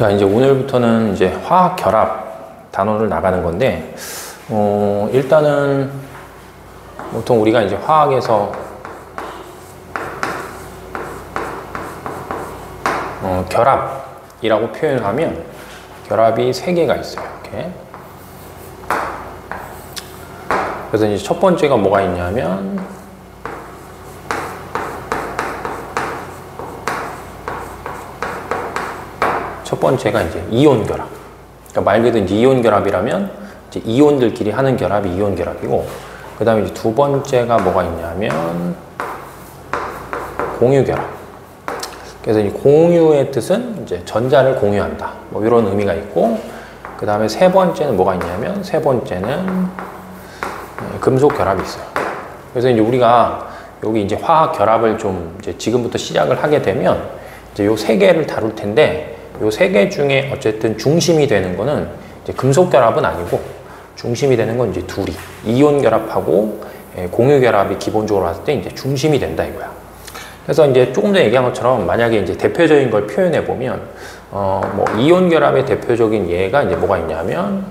자, 이제 오늘부터는 이제 화학 결합 단원을 나가는 건데, 일단은 보통 우리가 이제 화학에서 결합이라고 표현하면 결합이 3개가 있어요. 이렇게. 그래서 이제 첫 번째가 뭐가 있냐면 첫 번째가 이제 이온 결합. 그러니까 말 그대로 이제 이온 결합이라면 이제 이온들끼리 하는 결합이 이온 결합이고, 그 다음에 이제 두 번째가 뭐가 있냐면 공유 결합. 그래서 이 공유의 뜻은 이제 전자를 공유한다, 뭐 이런 의미가 있고, 그 다음에 세 번째는 뭐가 있냐면 세 번째는 금속 결합이 있어요. 그래서 이제 우리가 여기 이제 화학 결합을 좀 이제 지금부터 시작을 하게 되면 이제 요 3개를 다룰 텐데, 요 3개 중에 어쨌든 중심이 되는 거는 이제 금속 결합은 아니고 중심이 되는 건 이제 둘이 이온 결합하고 공유 결합이 기본적으로 봤을 때 이제 중심이 된다 이거야. 그래서 이제 조금 전에 얘기한 것처럼 만약에 이제 대표적인 걸 표현해 보면 뭐 이온 결합의 대표적인 예가 이제 뭐가 있냐면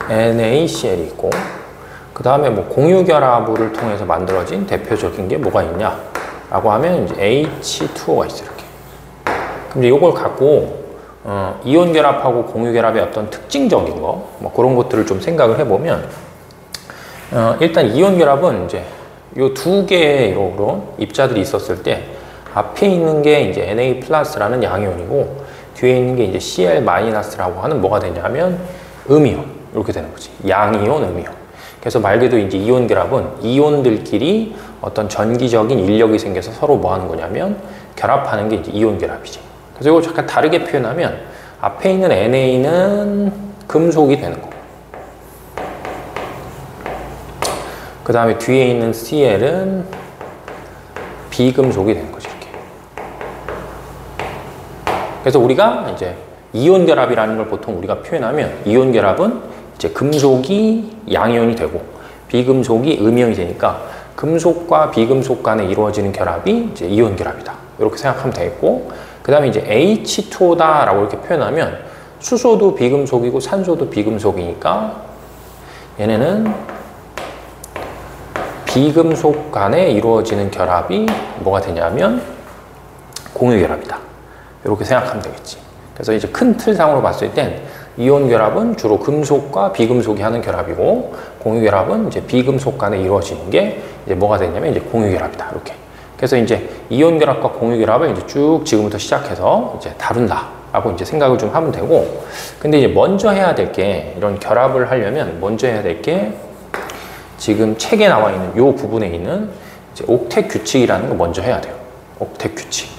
NaCl이 있고, 그 다음에 뭐 공유 결합을 통해서 만들어진 대표적인 게 뭐가 있냐라고 하면 이제 H2O가 있어요. 이렇게. 그럼 이제 이걸 갖고 이온 결합하고 공유 결합의 어떤 특징적인 거, 뭐 그런 것들을 좀 생각을 해보면, 일단 이온 결합은 이제 요 2개의 이런 입자들이 있었을 때 앞에 있는 게 이제 Na+라는 양이온이고 뒤에 있는 게 이제 Cl-라고 하는 뭐가 되냐면 음이온, 이렇게 되는 거지. 양이온, 음이온. 그래서 말 그대로 이제 이온 결합은 이온들끼리 어떤 전기적인 인력이 생겨서 서로 뭐 하는 거냐면 결합하는 게 이제 이온 결합이지. 그래서 이걸 잠깐 다르게 표현하면 앞에 있는 Na는 금속이 되는 거고, 그 다음에 뒤에 있는 Cl은 비금속이 되는 거지, 이렇게. 그래서 우리가 이제 이온 결합이라는 걸 보통 우리가 표현하면 이온 결합은 이제 금속이 양이온이 되고 비금속이 음이온이 되니까 금속과 비금속 간에 이루어지는 결합이 이제 이온 결합이다, 이렇게 생각하면 되겠고, 그 다음에 이제 H2O다 라고 이렇게 표현하면 수소도 비금속이고 산소도 비금속이니까 얘네는 비금속 간에 이루어지는 결합이 뭐가 되냐면 공유 결합이다, 이렇게 생각하면 되겠지. 그래서 이제 큰 틀상으로 봤을 땐 이온 결합은 주로 금속과 비금속이 하는 결합이고, 공유 결합은 이제 비금속 간에 이루어지는 게 이제 뭐가 되냐면 이제 공유 결합이다, 이렇게. 그래서 이제 이온 결합과 공유 결합을 이제 쭉 지금부터 시작해서 이제 다룬다라고 이제 생각을 좀 하면 되고, 근데 이제 먼저 해야 될 게, 이런 결합을 하려면 먼저 해야 될 게 지금 책에 나와 있는 요 부분에 있는 이제 옥텟 규칙이라는 거 먼저 해야 돼요. 옥텟 규칙.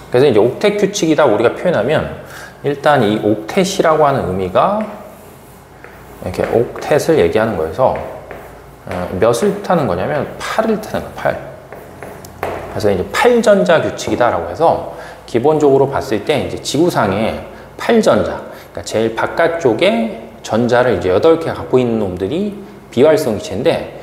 그래서 이제 옥텟 규칙이다 우리가 표현하면, 일단 이 옥텟이라고 하는 의미가 이렇게 옥텟을 얘기하는 거여서 몇을 뜻하는 거냐면 8을 뜻하는 거예요. 8. 그래서 이제 8전자 규칙이다라고 해서 기본적으로 봤을 때 이제 지구상에 8전자, 그러니까 제일 바깥쪽에 전자를 이제 8개 갖고 있는 놈들이 비활성 기체인데,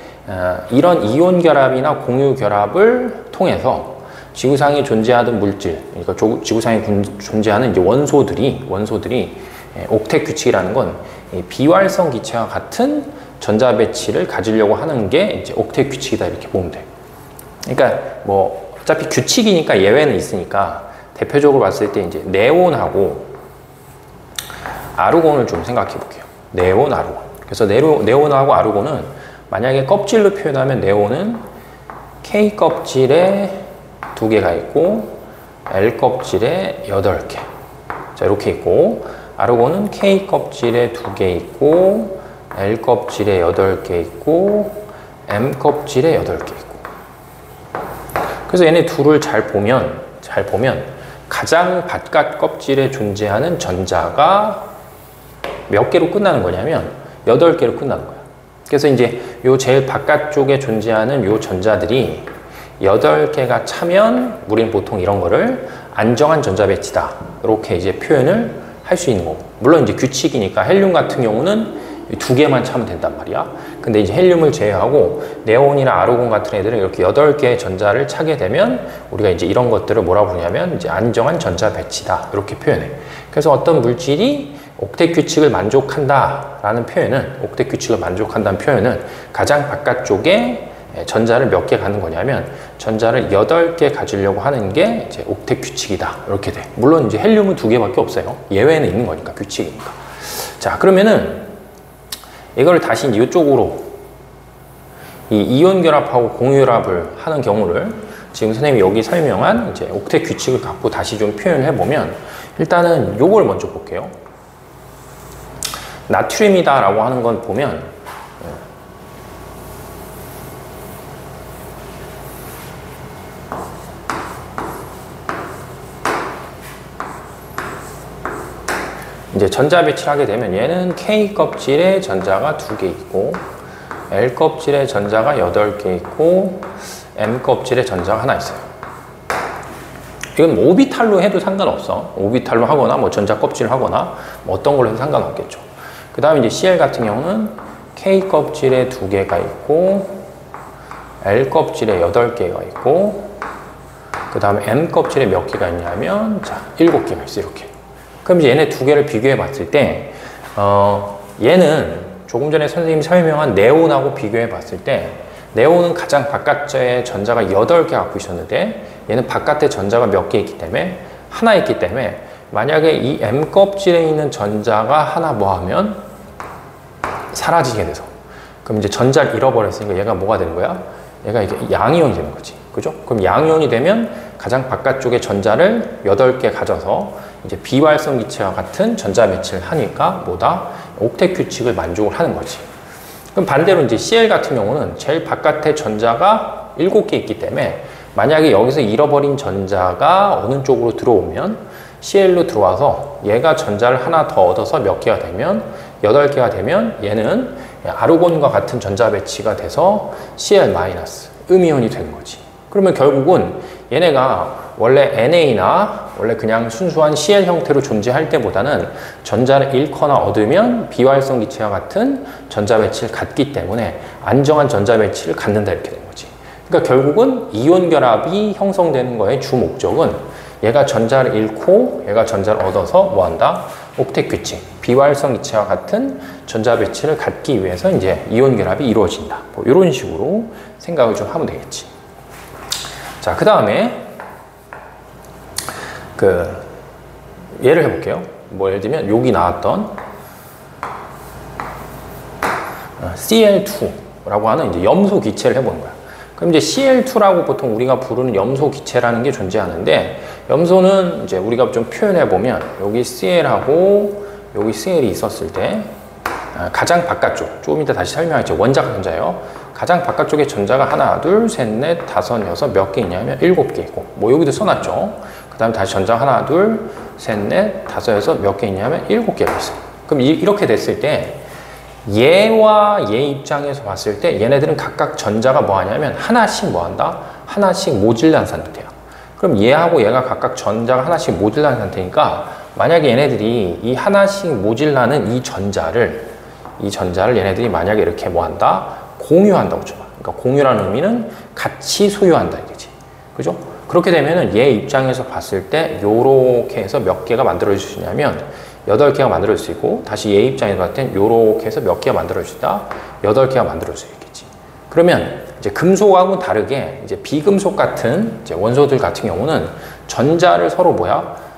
이런 이온 결합이나 공유 결합을 통해서 지구상에 존재하던 물질, 그러니까 지구상에 존재하는 이제 원소들이 옥텟 규칙이라는 건 비활성 기체와 같은 전자 배치를 가지려고 하는 게 이제 옥텟 규칙이다, 이렇게 보면 돼. 그러니까 뭐 어차피 규칙이니까 예외는 있으니까 대표적으로 봤을 때 이제 네온하고 아르곤을 좀 생각해 볼게요. 네온, 아르곤. 그래서 네온하고 아르곤은 만약에 껍질로 표현하면 네온은 K 껍질에 2개가 있고 L 껍질에 8개. 자, 이렇게 있고, 아르곤은 K 껍질에 2개 있고 L 껍질에 8개 있고 M 껍질에 8개 있고. 그래서 얘네 둘을 잘 보면 가장 바깥 껍질에 존재하는 전자가 몇 개로 끝나는 거냐면 8개로 끝나는 거야. 그래서 이제 요 제일 바깥쪽에 존재하는 요 전자들이 8개가 차면 우리는 보통 이런 거를 안정한 전자 배치다, 이렇게 이제 표현을 할 수 있는 거고, 물론 이제 규칙이니까 헬륨 같은 경우는 이 두 개만 차면 된단 말이야. 근데 이제 헬륨을 제외하고 네온이나 아르곤 같은 애들은 이렇게 8개의 전자를 차게 되면 우리가 이제 이런 것들을 뭐라고 부르냐면 이제 안정한 전자 배치다. 이렇게 표현해. 그래서 어떤 물질이 옥텟 규칙을 만족한다라는 표현은, 옥텟 규칙을 만족한다는 표현은 가장 바깥쪽에 전자를 몇 개 가는 거냐면 전자를 8개 가지려고 하는 게 이제 옥텟 규칙이다. 이렇게 돼. 물론 이제 헬륨은 2개밖에 없어요. 예외는 있는 거니까, 규칙이니까. 자, 그러면은 이걸 다시 이쪽으로 이 이온 결합하고 공유 결합을 하는 경우를 지금 선생님이 여기 설명한 이제 옥텟 규칙을 갖고 다시 좀 표현해 보면, 일단은 요걸 먼저 볼게요. 나트륨이다라고 하는 건 보면 이제 전자 배치를 하게 되면 얘는 K 껍질에 전자가 2개 있고 L 껍질에 전자가 8개 있고 M 껍질에 전자가 하나 있어요. 이건 뭐 오비탈로 해도 상관없어. 오비탈로 하거나 뭐 전자 껍질 하거나 뭐 어떤 걸로 해도 상관없겠죠. 그 다음에 이제 Cl 같은 경우는 K 껍질에 2개가 있고 L 껍질에 8개가 있고 그 다음에 M 껍질에 몇 개가 있냐면 자 7개가 있어. 이렇게. 그럼 이제 얘네 2개를 비교해 봤을 때 얘는 조금 전에 선생님이 설명한 네온하고 비교해 봤을 때 네온은 가장 바깥에 전자가 8개 갖고 있었는데 얘는 바깥에 전자가 몇 개 있기 때문에 하나 있기 때문에 만약에 이 M 껍질에 있는 전자가 하나 뭐 하면 사라지게 돼서 그럼 이제 전자를 잃어버렸으니까 얘가 뭐가 되는 거야? 얘가 이게 양이온이 되는 거지. 그죠? 그럼 양이온이 되면 가장 바깥쪽에 전자를 8개 가져서 이제 비활성 기체와 같은 전자 배치를 하니까 뭐다? 옥텟 규칙을 만족을 하는 거지. 그럼 반대로 이제 Cl 같은 경우는 제일 바깥에 전자가 7개 있기 때문에 만약에 여기서 잃어버린 전자가 어느 쪽으로 들어오면 Cl로 들어와서 얘가 전자를 하나 더 얻어서 몇 개가 되면 8개가 되면 얘는 아르곤과 같은 전자 배치가 돼서 Cl- 음이온이 되는 거지. 그러면 결국은 얘네가 원래 NA나 원래 그냥 순수한 Cl 형태로 존재할 때보다는 전자를 잃거나 얻으면 비활성 기체와 같은 전자 배치를 갖기 때문에 안정한 전자 배치를 갖는다 이렇게 된 거지. 그러니까 결국은 이온 결합이 형성되는 거의 주 목적은 얘가 전자를 잃고 얘가 전자를 얻어서 뭐 한다? 옥텟 규칙, 비활성 기체와 같은 전자 배치를 갖기 위해서 이제 이온 결합이 이루어진다. 뭐 이런 식으로 생각을 좀 하면 되겠지. 자, 그 다음에 예를 해볼게요. 뭐 예를 들면 여기 나왔던 Cl2라고 하는 이제 염소 기체를 해보는 거야. 그럼 이제 Cl2라고 보통 우리가 부르는 염소 기체라는 게 존재하는데 염소는 이제 우리가 좀 표현해 보면 여기 Cl하고 여기 Cl이 있었을 때 가장 바깥쪽, 조금 이따 다시 설명하겠죠. 원자가 전자예요. 가장 바깥쪽에 전자가 하나, 둘, 셋, 넷, 다섯, 여섯 몇 개 있냐면 7개 있고 뭐 여기도 써놨죠. 그 다음에 다시 전자 하나, 둘, 셋, 넷, 다섯, 여섯 몇 개 있냐면 7개가 있어요. 그럼 이렇게 됐을 때 얘와 얘 입장에서 봤을 때 얘네들은 각각 전자가 뭐 하냐면 하나씩 뭐 한다? 하나씩 모질란 상태야. 그럼 얘하고 얘가 각각 전자가 하나씩 모질란 상태니까 만약에 얘네들이 이 하나씩 모질라는 이 전자를 얘네들이 만약에 이렇게 뭐 한다? 공유한다고 쳐봐. 그러니까 공유라는 의미는 같이 소유한다 이거지. 그죠? 그렇게 되면은 얘 입장에서 봤을 때 요렇게 해서 몇 개가 만들어질 수 있냐면 8개가 만들어질 수 있고 다시 얘 입장에서 봤을 땐 요렇게 해서 몇 개가 만들어질 수 있다? 8개가 만들어질 수 있겠지. 그러면 이제 금속하고는 다르게 이제 비금속 같은 이제 원소들 같은 경우는 전자를 서로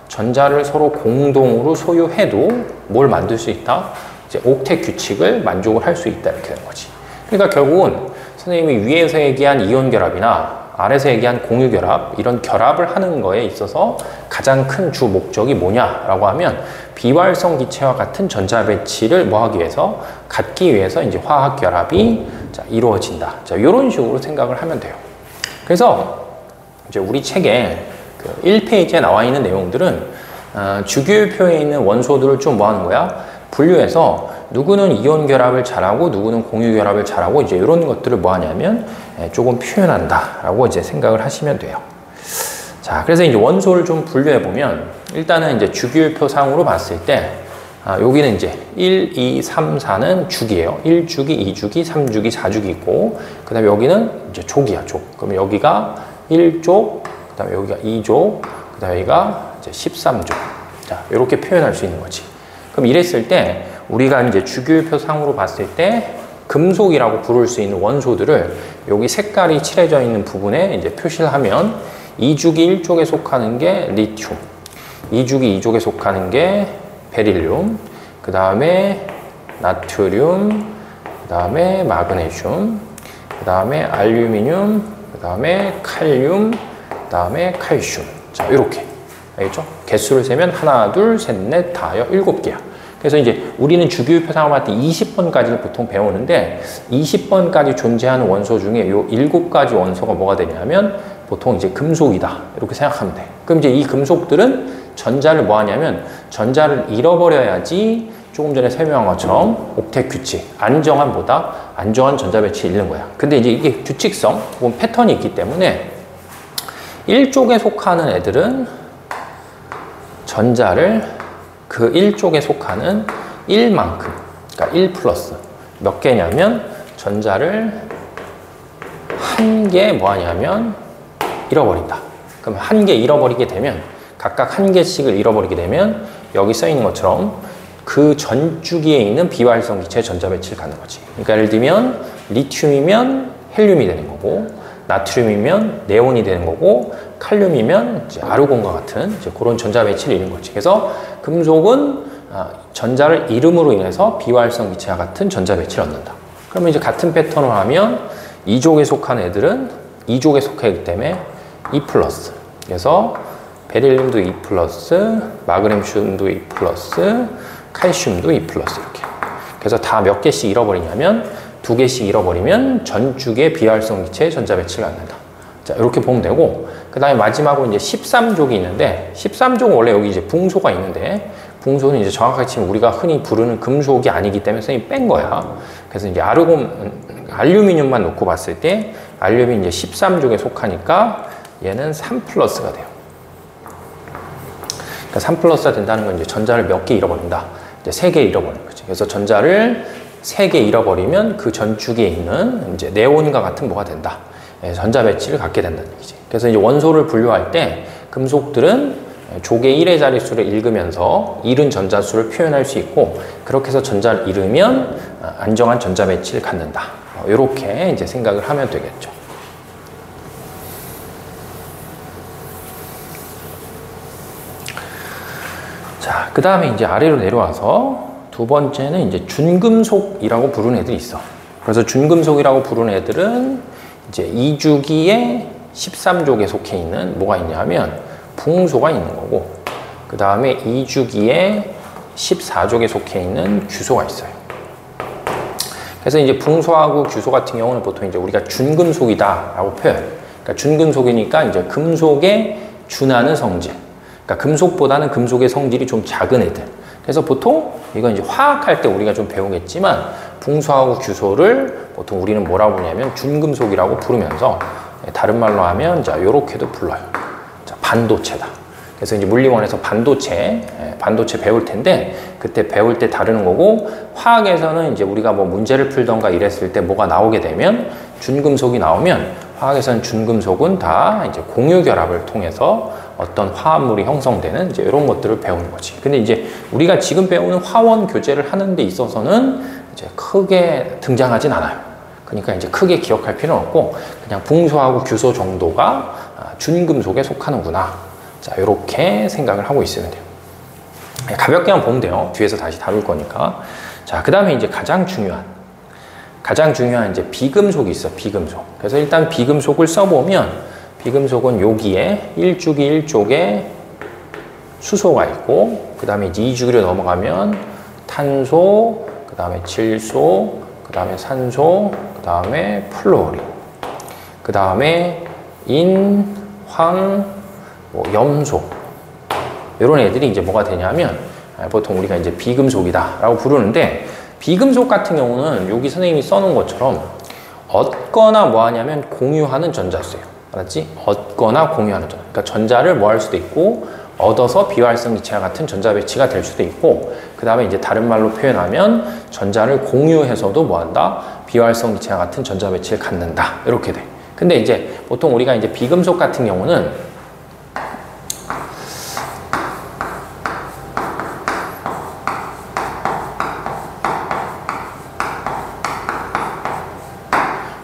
전자를 서로 공동으로 소유해도 뭘 만들 수 있다? 이제 옥텟 규칙을 만족을 할 수 있다 이렇게 되는 거지. 그러니까 결국은 선생님이 위에서 얘기한 이온 결합이나 아래서 얘기한 공유 결합, 이런 결합을 하는 거에 있어서 가장 큰 주 목적이 뭐냐라고 하면 비활성 기체와 같은 전자 배치를 뭐 하기 위해서 갖기 위해서 이제 화학 결합이 이루어진다. 자, 이런 식으로 생각을 하면 돼요. 그래서 이제 우리 책에 1페이지에 나와 있는 내용들은 주기율표에 있는 원소들을 좀 뭐 하는 거야? 분류해서 누구는 이온 결합을 잘하고 누구는 공유 결합을 잘하고 이제 이런 것들을 뭐 하냐면 조금 표현한다라고 이제 생각을 하시면 돼요. 자, 그래서 이제 원소를 좀 분류해 보면 일단은 이제 주기율표 상으로 봤을 때 여기는 이제 1, 2, 3, 4는 주기예요. 1주기, 2주기, 3주기, 4주기 있고, 그 다음에 여기는 이제 족이야, 족. 그럼 여기가 1족, 그 다음에 여기가 2족, 그 다음에 여기가 이제 13족. 자, 이렇게 표현할 수 있는 거지. 그럼 이랬을 때, 우리가 이제 주기율표 상으로 봤을 때, 금속이라고 부를 수 있는 원소들을 여기 색깔이 칠해져 있는 부분에 이제 표시를 하면, 2주기 1족에 속하는 게 리튬, 2주기 2족에 속하는 게 베릴륨, 그 다음에 나트륨, 그 다음에 마그네슘, 그 다음에 알루미늄, 그 다음에 칼륨, 그 다음에 칼슘. 자, 이렇게. 알겠죠? 개수를 세면 하나, 둘, 셋, 넷, 다여, 7개야. 그래서 이제 우리는 주기율표 사용할 때 20번까지를 보통 배우는데 20번까지 존재하는 원소 중에 요 7가지 원소가 뭐가 되냐면 보통 이제 금속이다. 이렇게 생각하면 돼. 그럼 이제 이 금속들은 전자를 뭐 하냐면 전자를 잃어버려야지 조금 전에 설명한 것처럼 옥텟 규칙, 안정한 전자 배치를 잃는 거야. 근데 이제 이게 규칙성 혹은 패턴이 있기 때문에 1족에 속하는 애들은 전자를 그 1족에 속하는 1만큼, 그러니까 1 플러스 몇 개냐면 전자를 한 개 뭐 하냐면 잃어버린다. 그럼 한 개 잃어버리게 되면 각각 한 개씩을 잃어버리게 되면 여기 써 있는 것처럼 그 전주기에 있는 비활성 기체의 전자 배치를 갖는 거지. 그러니까 예를 들면 리튬이면 헬륨이 되는 거고, 나트륨이면 네온이 되는 거고, 칼륨이면 이제 아르곤과 같은 이제 그런 전자 배치를 잃는 거지. 그래서 금속은 전자를 잃음으로 인해서 비활성 기체와 같은 전자 배치를 얻는다. 그러면 이제 같은 패턴을 하면 2족에 속한 애들은 2족에 속하기 때문에 2 플러스. 그래서 베릴륨도 2 플러스, 마그네슘도 2 플러스, 칼슘도 2 플러스 이렇게. 그래서 다 몇 개씩 잃어버리냐면 2개씩 잃어버리면 전주기의 비활성 기체의 전자 배치를 갖는다. 자, 이렇게 보면 되고, 그 다음에 마지막으로 이제 13족이 있는데, 13족은 원래 여기 이제 붕소가 있는데, 붕소는 이제 정확하게 치면 우리가 흔히 부르는 금속이 아니기 때문에 선생님이 뺀 거야. 그래서 이제 알루미늄만 놓고 봤을 때, 알루미늄이 이제 13족에 속하니까 얘는 3 플러스가 돼요. 그러니까 3 플러스가 된다는 건 이제 전자를 몇 개 잃어버린다. 이제 3개 잃어버리는 거지. 그래서 전자를 3개 잃어버리면 그 전주기에 있는 이제 네온과 같은 뭐가 된다. 전자 배치를 갖게 된다는 얘기지. 그래서 이제 원소를 분류할 때 금속들은 족의 1의 자릿수를 읽으면서 잃은 전자수를 표현할 수 있고, 그렇게 해서 전자를 잃으면 안정한 전자 배치를 갖는다. 이렇게 이제 생각을 하면 되겠죠. 자, 그 다음에 이제 아래로 내려와서 두 번째는 이제 준금속이라고 부르는 애들이 있어. 그래서 준금속이라고 부르는 애들은 이제 2주기에 13족에 속해 있는 뭐가 있냐면 붕소가 있는 거고, 그 다음에 2주기에 14족에 속해 있는 규소가 있어요. 그래서 이제 붕소하고 규소 같은 경우는 보통 이제 우리가 준금속이다라고 표현. 그러니까 준금속이니까 이제 금속에 준하는 성질. 그러니까 금속보다는 금속의 성질이 좀 작은 애들. 그래서 보통 이건 이제 화학할 때 우리가 좀 배우겠지만 붕소하고 규소를 보통 우리는 뭐라고 부르냐면 준금속이라고 부르면서 다른 말로 하면 자 요렇게도 불러요. 자, 반도체다. 그래서 이제 물리원에서 반도체 배울 텐데 그때 배울 때 다루는 거고, 화학에서는 이제 우리가 뭐 문제를 풀던가 이랬을 때 뭐가 나오게 되면 준금속이 나오면 화학에서는 준금속은 다 이제 공유결합을 통해서 어떤 화합물이 형성되는 이제 이런 것들을 배우는 거지. 근데 이제 우리가 지금 배우는 화원 교제를 하는 데 있어서는 이제 크게 등장하진 않아요. 그러니까 이제 크게 기억할 필요는 없고 그냥 붕소하고 규소 정도가 준금속에 속하는구나. 자, 이렇게 생각을 하고 있으면 돼요. 가볍게만 보면 돼요. 뒤에서 다시 다룰 거니까. 자, 그 다음에 이제 가장 중요한 이제 비금속이 있어, 비금속. 그래서 일단 비금속을 써보면, 비금속은 여기에 1주기 1족에 수소가 있고, 그 다음에 이제 2주기로 넘어가면 탄소, 그 다음에 질소, 그 다음에 산소, 그 다음에 플로린, 그 다음에 인, 황, 뭐 염소. 이런 애들이 이제 뭐가 되냐면, 보통 우리가 이제 비금속이다라고 부르는데, 비금속 같은 경우는 여기 선생님이 써놓은 것처럼 얻거나 뭐 하냐면 공유하는 전자수예요. 알았지? 얻거나 공유하는 전자. 그러니까 전자를 뭐 할 수도 있고 얻어서 비활성 기체와 같은 전자 배치가 될 수도 있고, 그 다음에 이제 다른 말로 표현하면 전자를 공유해서도 뭐한다? 비활성 기체와 같은 전자 배치를 갖는다. 이렇게 돼. 근데 이제 보통 우리가 이제 비금속 같은 경우는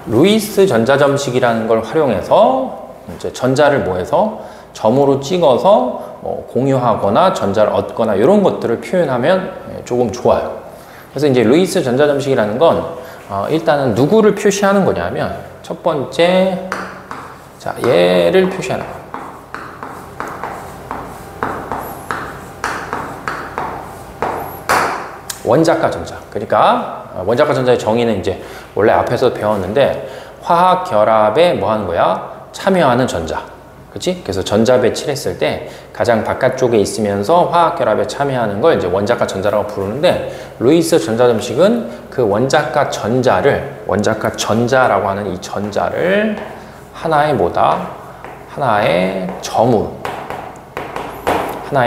루이스 전자점식이라는 걸 활용해서 이제 전자를 뭐해서 점으로 찍어서 뭐 공유하거나 전자를 얻거나 이런 것들을 표현하면 조금 좋아요. 그래서 이제 루이스 전자점식이라는 건 일단은 누구를 표시하는 거냐면 첫 번째, 자, 얘를 표시하는 거예요. 원자과 전자. 그러니까 원자과 전자의 정의는 이제 원래 앞에서 배웠는데 화학 결합에 뭐 하는 거야? 참여하는 전자. 그렇지? 그래서 전자 배치를 했을 때 가장 바깥쪽에 있으면서 화학 결합에 참여하는 걸 이제 원자과 전자라고 부르는데, 루이스 전자점식은 그 원자과 전자라고 하는 이 전자를 하나의 뭐다? 하나의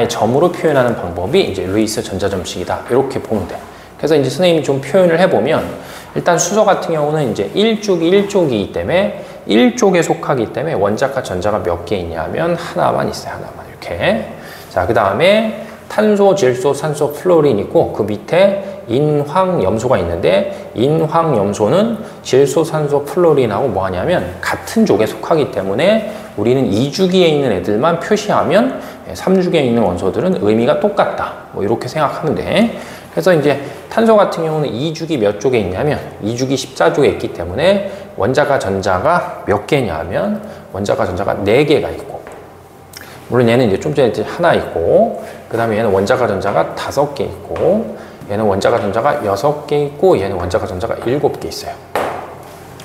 점으로 표현하는 방법이 이제 루이스 전자점식이다. 이렇게 보면 돼. 그래서 이제 선생님이 좀 표현을 해보면, 일단 수소 같은 경우는 이제 1쪽이기 때문에 1쪽에 속하기 때문에 원자과 전자가 몇 개 있냐면 하나만 있어요. 하나만 이렇게. 자, 그 다음에 탄소, 질소, 산소, 플로린 있고 그 밑에 인황염소가 있는데, 인황염소는 질소, 산소, 플로린하고 뭐 하냐면 같은 쪽에 속하기 때문에 우리는 2주기에 있는 애들만 표시하면 3주기에 있는 원소들은 의미가 똑같다. 뭐 이렇게 생각하면 돼. 그래서 이제 탄소 같은 경우는 2주기 몇 쪽에 있냐면 2주기 14쪽에 있기 때문에 원자과 전자가 몇 개냐면 원자과 전자가 4개가 있고, 물론 얘는 이제 좀 전에 하나 있고, 그 다음에 얘는 원자과 전자가 5개 있고, 얘는 원자과 전자가 6개 있고, 얘는 원자과 전자가 7개 있어요.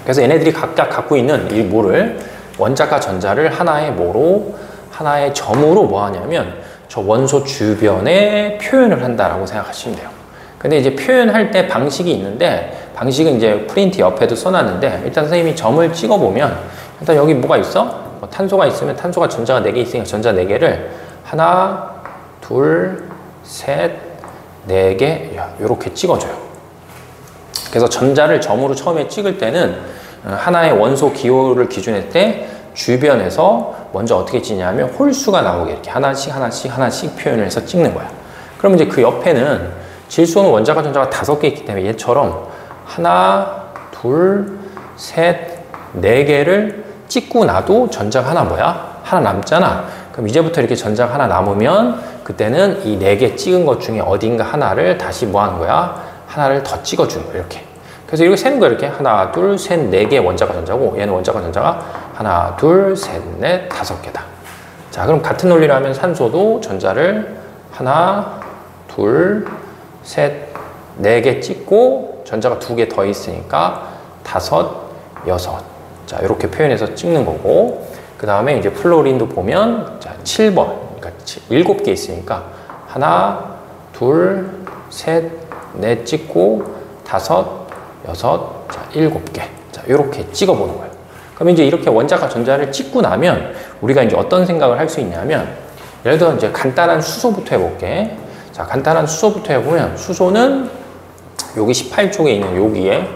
그래서 얘네들이 각각 갖고 있는 이 뭐를, 원자과 전자를 하나의 뭐로, 하나의 점으로 뭐 하냐면 저 원소 주변에 표현을 한다라고 생각하시면 돼요. 근데 이제 표현할 때 방식이 있는데, 방식은 이제 프린트 옆에도 써놨는데, 일단 선생님이 점을 찍어보면 일단 여기 뭐가 있어? 뭐 탄소가 있으면 탄소가 전자가 4개 있으니까 전자 4개를 하나, 둘, 셋, 4개 이렇게 찍어줘요. 그래서 전자를 점으로 처음에 찍을 때는 하나의 원소 기호를 기준할 때 주변에서 먼저 어떻게 찍냐면 홀수가 나오게 이렇게 하나씩 표현을 해서 찍는 거야. 그러면 이제 그 옆에는 질소는 원자과 전자가 5개 있기 때문에 얘처럼 하나, 둘, 셋, 4개를 찍고 나도 전자가 하나 뭐야? 하나 남잖아. 그럼 이제부터 이렇게 전자가 하나 남으면 그때는 이 4개 찍은 것 중에 어딘가 하나를 다시 뭐 하는 거야? 하나를 더 찍어주는 거야, 이렇게. 그래서 이렇게 세는 거야, 이렇게. 하나, 둘, 셋, 4개 원자과 전자고, 얘는 원자과 전자가 하나, 둘, 셋, 넷, 5개다. 자, 그럼 같은 논리로 하면 산소도 전자를 하나, 둘, 셋, 4개 찍고 전자가 2개 더 있으니까 5, 6. 자, 이렇게 표현해서 찍는 거고, 그 다음에 이제 플로린도 보면 자, 7번, 그러니까 7개 있으니까 하나, 둘, 셋, 넷 찍고 5, 6, 자, 7개. 자, 이렇게 찍어보는 거예요. 그럼 이제 이렇게 원자과 전자를 찍고 나면 우리가 이제 어떤 생각을 할 수 있냐면, 예를 들어 이제 간단한 수소부터 해볼게. 자, 간단한 수소부터 해보면, 수소는 여기 18쪽에 있는 여기에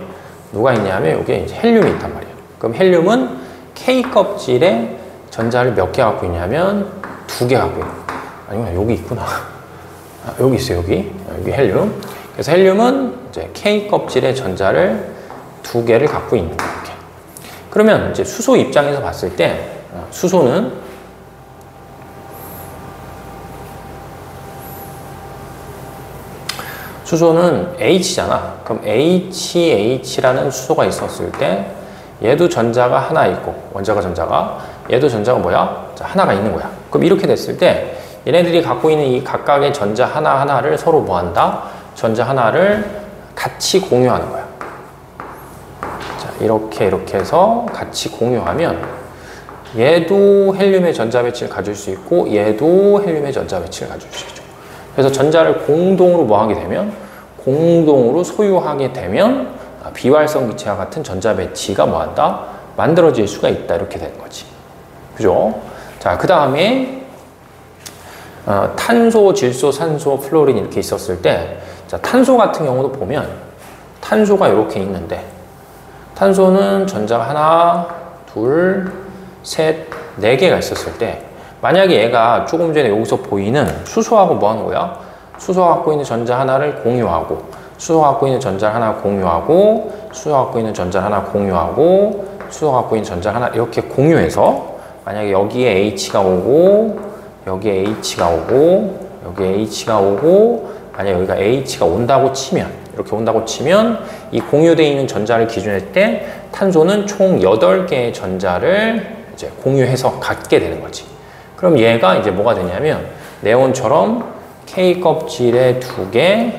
누가 있냐면 여기에 이제 헬륨이 있단 말이에요. 그럼 헬륨은 K 껍질에 전자를 몇 개 갖고 있냐면 2개 갖고 있는 거예요. 아니면 여기 있구나. 아, 여기 있어요, 여기 헬륨. 그래서 헬륨은 이제 K 껍질에 전자를 2개를 갖고 있는 거예요. 이렇게. 그러면 이제 수소 입장에서 봤을 때 수소는 H잖아. 그럼 HH라는 수소가 있었을 때 얘도 전자가 하나 있고, 원자과 전자가, 얘도 전자가 뭐야? 자, 하나가 있는 거야. 그럼 이렇게 됐을 때 얘네들이 갖고 있는 이 각각의 전자 하나하나를 서로 뭐 한다? 전자 하나를 같이 공유하는 거야. 자, 이렇게 해서 같이 공유하면 얘도 헬륨의 전자 배치를 가질 수 있고 얘도 헬륨의 전자 배치를 가질 수 있죠. 그래서 전자를 공동으로 뭐 하게 되면, 공동으로 소유하게 되면 비활성 기체와 같은 전자 배치가 뭐 한다? 만들어질 수가 있다. 이렇게 되는 거지. 그죠? 자, 그 다음에 탄소, 질소, 산소, 플로린 이렇게 있었을 때, 자, 탄소 같은 경우도 보면 탄소가 이렇게 있는데, 탄소는 전자가 하나, 둘, 셋, 네 개가 있었을 때, 만약에 얘가 조금 전에 여기서 보이는 수소하고 뭐 하는 거야? 수소가 갖고 있는 전자 하나를 공유하고, 수소가 갖고 있는 전자 하나 공유하고, 수소가 갖고 있는 전자 하나 공유하고, 수소가 갖고 있는 전자 하나 이렇게 공유해서, 만약에 여기에 H가 오고, 여기에 H가 오고, 여기에 H가 오고, 만약에 여기가 H가 온다고 치면, 이렇게 온다고 치면, 이 공유되어 있는 전자를 기준으로 할 때, 탄소는 총 8개의 전자를 이제 공유해서 갖게 되는 거지. 그럼 얘가 이제 뭐가 되냐면, 네온처럼 K 껍질에 2개,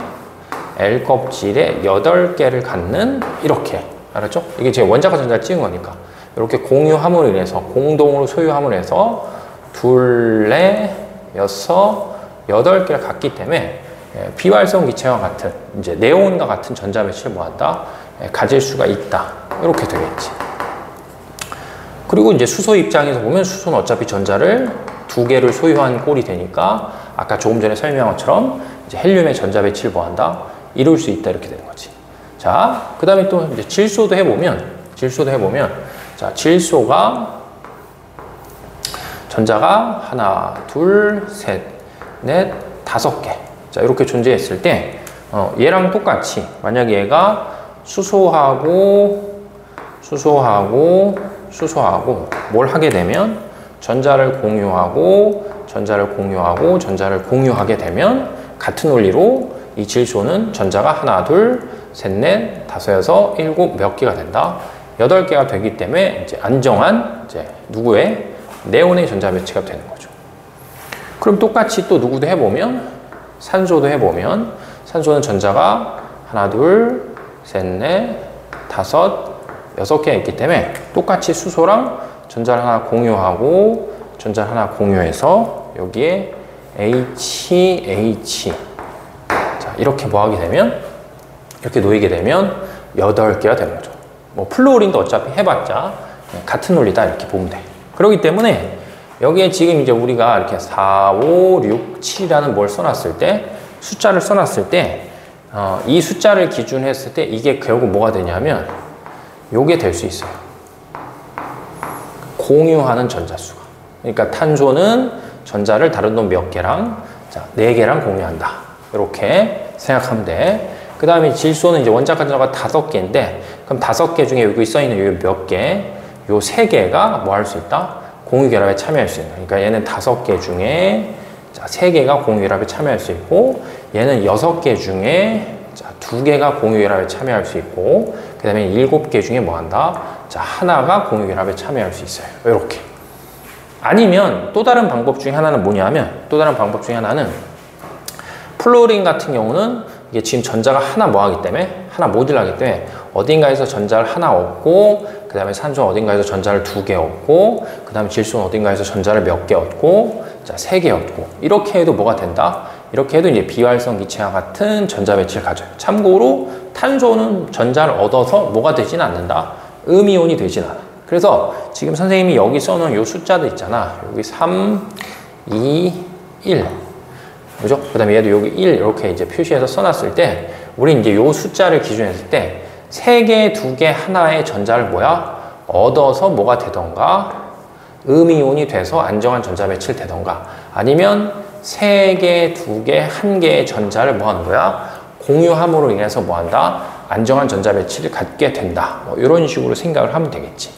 L 껍질에 8개를 갖는, 이렇게. 알았죠? 이게 제 원자과 전자를 찍은 거니까. 이렇게 공유함으로 인해서, 공동으로 소유함으로 해서, 둘, 넷, 여섯, 8개를 갖기 때문에, 비활성 기체와 같은, 이제 네온과 같은 전자 배치를 뭐한다? 가질 수가 있다. 이렇게 되겠지. 그리고 이제 수소 입장에서 보면 수소는 어차피 전자를 2개를 소유한 꼴이 되니까 아까 조금 전에 설명한 것처럼 이제 헬륨의 전자 배치를 뭐한다? 이룰 수 있다. 이렇게 되는 거지. 자, 그 다음에 또 이제 질소도 해보면, 자, 질소가 전자가 하나, 둘, 셋, 넷, 5개. 자, 이렇게 존재했을 때, 얘랑 똑같이, 만약에 얘가 수소하고 뭘 하게 되면, 전자를 공유하게 되면, 같은 원리로 이 질소는 전자가 하나, 둘, 셋, 넷, 5, 6, 7 몇 개가 된다? 8개가 되기 때문에, 이제 안정한, 이제 누구의? 네온의 전자 배치가 되는 거죠. 그럼 똑같이 또 누구도 해보면, 산소도 해보면, 산소는 전자가 하나, 둘, 셋, 넷, 5, 6개가 있기 때문에 똑같이 수소랑 전자를 하나 공유해서 여기에 H 자, 이렇게 뭐하게 되면, 이렇게 놓이게 되면 8개가 되는 거죠. 뭐 플로린도 어차피 해봤자 같은 논리다 이렇게 보면 돼. 그렇기 때문에 여기에 지금 이제 우리가 이렇게 4, 5, 6, 7이라는 뭘 써놨을 때, 숫자를 써놨을 때, 이 숫자를 기준했을 때 이게 결국 뭐가 되냐면, 요게 될 수 있어요. 공유하는 전자수가. 그러니까 탄소는 전자를 다른 놈 몇 개랑, 자, 4개랑 공유한다. 이렇게 생각하면 돼. 그 다음에 질소는 이제 원자과 전자가 5개인데, 그럼 5개 중에 여기 써있는 요 몇 개, 요 3개가 뭐 할 수 있다? 공유결합에 참여할 수 있는. 그러니까 얘는 5개 중에, 자, 3개가 공유결합에 참여할 수 있고, 얘는 6개 중에, 자, 2개가 공유결합에 참여할 수 있고, 그 다음에 7개 중에 뭐 한다? 자, 하나가 공유결합에 참여할 수 있어요. 이렇게. 아니면 또 다른 방법 중에 하나는 뭐냐면, 플로린 같은 경우는 이게 지금 전자가 하나 뭐 하기 때문에, 하나 모듈하기 때문에 어딘가에서 전자를 하나 얻고, 그 다음에 산소는 어딘가에서 전자를 2개 얻고, 그 다음에 질소는 어딘가에서 전자를 몇 개 얻고, 자, 3개 얻고, 이렇게 해도 뭐가 된다? 이렇게 해도 이제 비활성 기체와 같은 전자 배치를 가져요. 참고로 탄소는 전자를 얻어서 뭐가 되진 않는다? 음이온이 되진 않아. 그래서 지금 선생님이 여기 써놓은 요 숫자도 있잖아. 여기 3, 2, 1. 그죠? 그 다음에 얘도 여기 1 이렇게 이제 표시해서 써놨을 때, 우리 이제 요 숫자를 기준했을 때, 3개, 2개, 하나의 전자를 뭐야? 얻어서 뭐가 되던가? 음이온이 돼서 안정한 전자 배치를 되던가, 아니면 3개, 2개, 1개의 전자를 뭐 하는 거야? 공유함으로 인해서 뭐 한다? 안정한 전자 배치를 갖게 된다. 뭐 이런 식으로 생각을 하면 되겠지.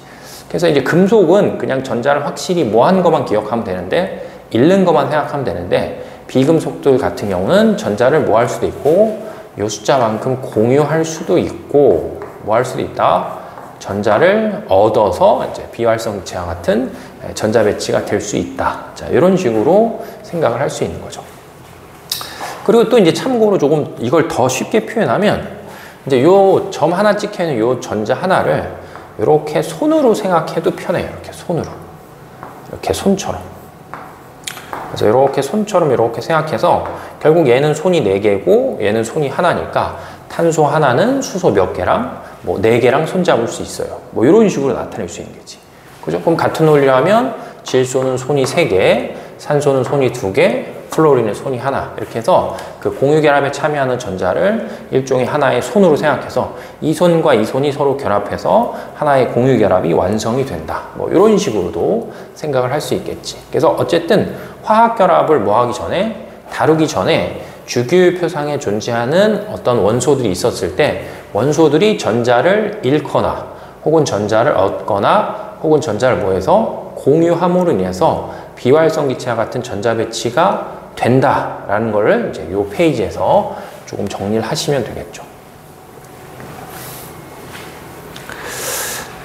그래서 이제 금속은 그냥 전자를 확실히 뭐 한 것만 기억하면 되는데, 잃는 것만 생각하면 되는데, 비금속들 같은 경우는 전자를 뭐 할 수도 있고, 요 숫자만큼 공유할 수도 있고, 뭐 할 수도 있다? 전자를 얻어서 이제 비활성 기체와 같은 전자 배치가 될 수 있다. 자, 이런 식으로 생각을 할 수 있는 거죠. 그리고 또 이제 참고로 조금 이걸 더 쉽게 표현하면, 이제 요 점 하나 찍혀 있는 요 전자 하나를 이렇게 손으로 생각해도 편해요. 이렇게 손으로. 이렇게 손처럼. 그래서 이렇게 손처럼 이렇게 생각해서 결국 얘는 손이 4개고 얘는 손이 하나니까 탄소 하나는 수소 몇 개랑 뭐 4개랑 손잡을 수 있어요. 뭐 이런 식으로 나타낼 수 있는 거지. 그죠? 그럼 같은 원리로 하면 질소는 손이 3개, 산소는 손이 2개, 플로린의 손이 하나. 이렇게 해서 그 공유결합에 참여하는 전자를 일종의 하나의 손으로 생각해서 이 손과 이 손이 서로 결합해서 하나의 공유결합이 완성이 된다. 뭐 이런 식으로도 생각을 할 수 있겠지. 그래서 어쨌든 화학결합을 뭐 하기 전에, 다루기 전에 주기율 표상에 존재하는 어떤 원소들이 있었을 때 원소들이 전자를 잃거나 혹은 전자를 얻거나 혹은 전자를 뭐해서 공유함으로 인해서 비활성 기체와 같은 전자 배치가 된다라는 거를 이제 이 페이지에서 조금 정리를 하시면 되겠죠.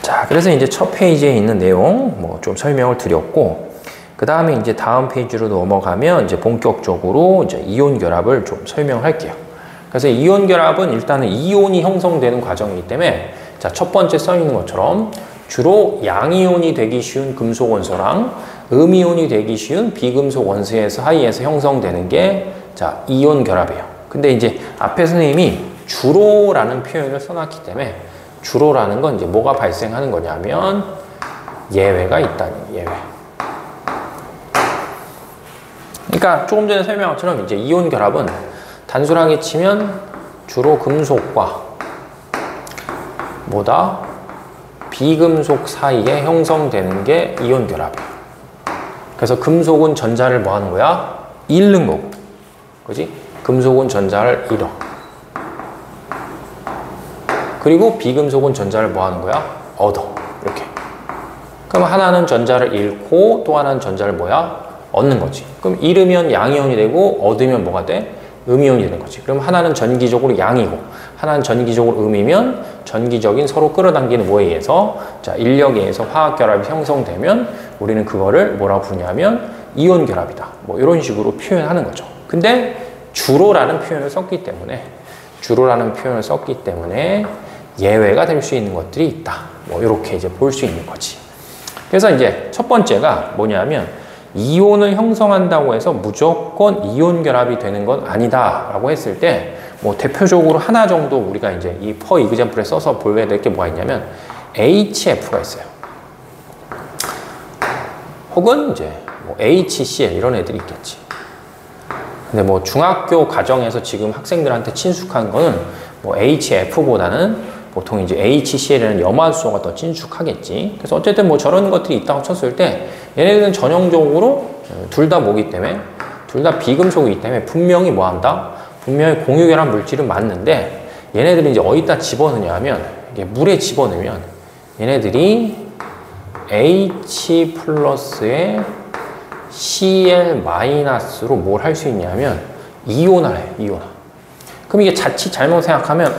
자, 그래서 이제 첫 페이지에 있는 내용 뭐 좀 설명을 드렸고, 그 다음에 이제 다음 페이지로 넘어가면 이제 본격적으로 이제 이온 결합을 좀 설명을 할게요. 그래서 이온 결합은 일단은 이온이 형성되는 과정이기 때문에, 자, 첫 번째 써 있는 것처럼 주로 양이온이 되기 쉬운 금속 원소랑 음이온이 되기 쉬운 비금속 원소의 사이에서 형성되는 게, 자, 이온 결합이에요. 근데 이제 앞에 선생님이 주로라는 표현을 써놨기 때문에 주로라는 건 이제 뭐가 발생하는 거냐면 예외가 있다는 예외. 그러니까 조금 전에 설명한 것처럼 이제 이온 결합은 단순하게 치면 주로 금속과 뭐다? 비금속 사이에 형성되는 게 이온 결합이에요. 그래서 금속은 전자를 뭐 하는 거야? 잃는 거고. 그지? 금속은 전자를 잃어. 그리고 비금속은 전자를 뭐 하는 거야? 얻어. 이렇게. 그럼 하나는 전자를 잃고 또 하나는 전자를 뭐야? 얻는 거지. 그럼 잃으면 양이온이 되고 얻으면 뭐가 돼? 음이온이 되는 거지. 그럼 하나는 전기적으로 양이고 하나는 전기적으로 음이면 전기적인 서로 끌어당기는 뭐에 의해서, 자, 인력에 의해서 화학결합이 형성되면 우리는 그거를 뭐라고 부르냐면 이온 결합이다. 뭐 이런 식으로 표현하는 거죠. 근데 주로라는 표현을 썼기 때문에 예외가 될 수 있는 것들이 있다. 뭐 이렇게 이제 볼 수 있는 거지. 그래서 이제 첫 번째가 뭐냐면 이온을 형성한다고 해서 무조건 이온 결합이 되는 건 아니다 라고 했을 때, 뭐 대표적으로 하나 정도 우리가 이제 이 퍼 이그젬플에 써서 보여야 될 게 뭐가 있냐면 HF가 있어요. 혹은 이제 뭐 HCl 이런 애들이 있겠지. 근데 뭐 중학교 과정에서 지금 학생들한테 친숙한 거는 뭐 HF보다는 보통 이제 HCl이라는 염화수소가 더 친숙하겠지. 그래서 어쨌든 뭐 저런 것들이 있다고 쳤을 때 얘네들은 전형적으로 둘 다 뭐기 때문에, 둘 다 비금속이기 때문에 분명히 뭐 한다? 분명히 공유결합 물질은 맞는데 얘네들이 이제 어디다 집어넣냐 하면, 이게 물에 집어넣으면 얘네들이 H 플러스에 Cl 마이너스로 뭘 할 수 있냐면 이온화를 해요. 이온화. 그럼 이게 자칫 잘못 생각하면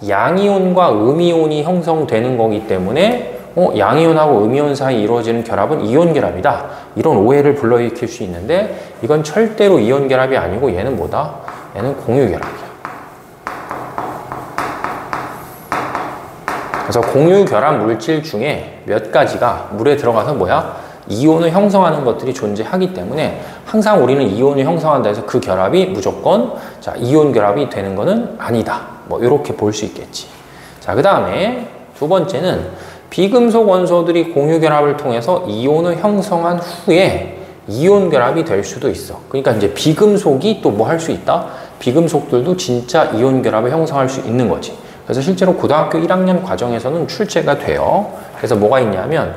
양이온과 음이온이 형성되는 거기 때문에 양이온하고 음이온 사이 이루어지는 결합은 이온 결합이다. 이런 오해를 불러일으킬 수 있는데 이건 절대로 이온 결합이 아니고 얘는 뭐다? 얘는 공유 결합이야. 그래서 공유 결합 물질 중에 몇 가지가 물에 들어가서 뭐야? 이온을 형성하는 것들이 존재하기 때문에 항상 우리는 이온을 형성한다 해서 그 결합이 무조건, 자, 이온 결합이 되는 거는 아니다. 뭐 이렇게 볼 수 있겠지. 자, 그 다음에 두 번째는 비금속 원소들이 공유 결합을 통해서 이온을 형성한 후에 이온 결합이 될 수도 있어. 그러니까 이제 비금속이 또 뭐 할 수 있다? 비금속들도 진짜 이온 결합을 형성할 수 있는 거지. 그래서 실제로 고등학교 1학년 과정에서는 출제가 돼요. 그래서 뭐가 있냐면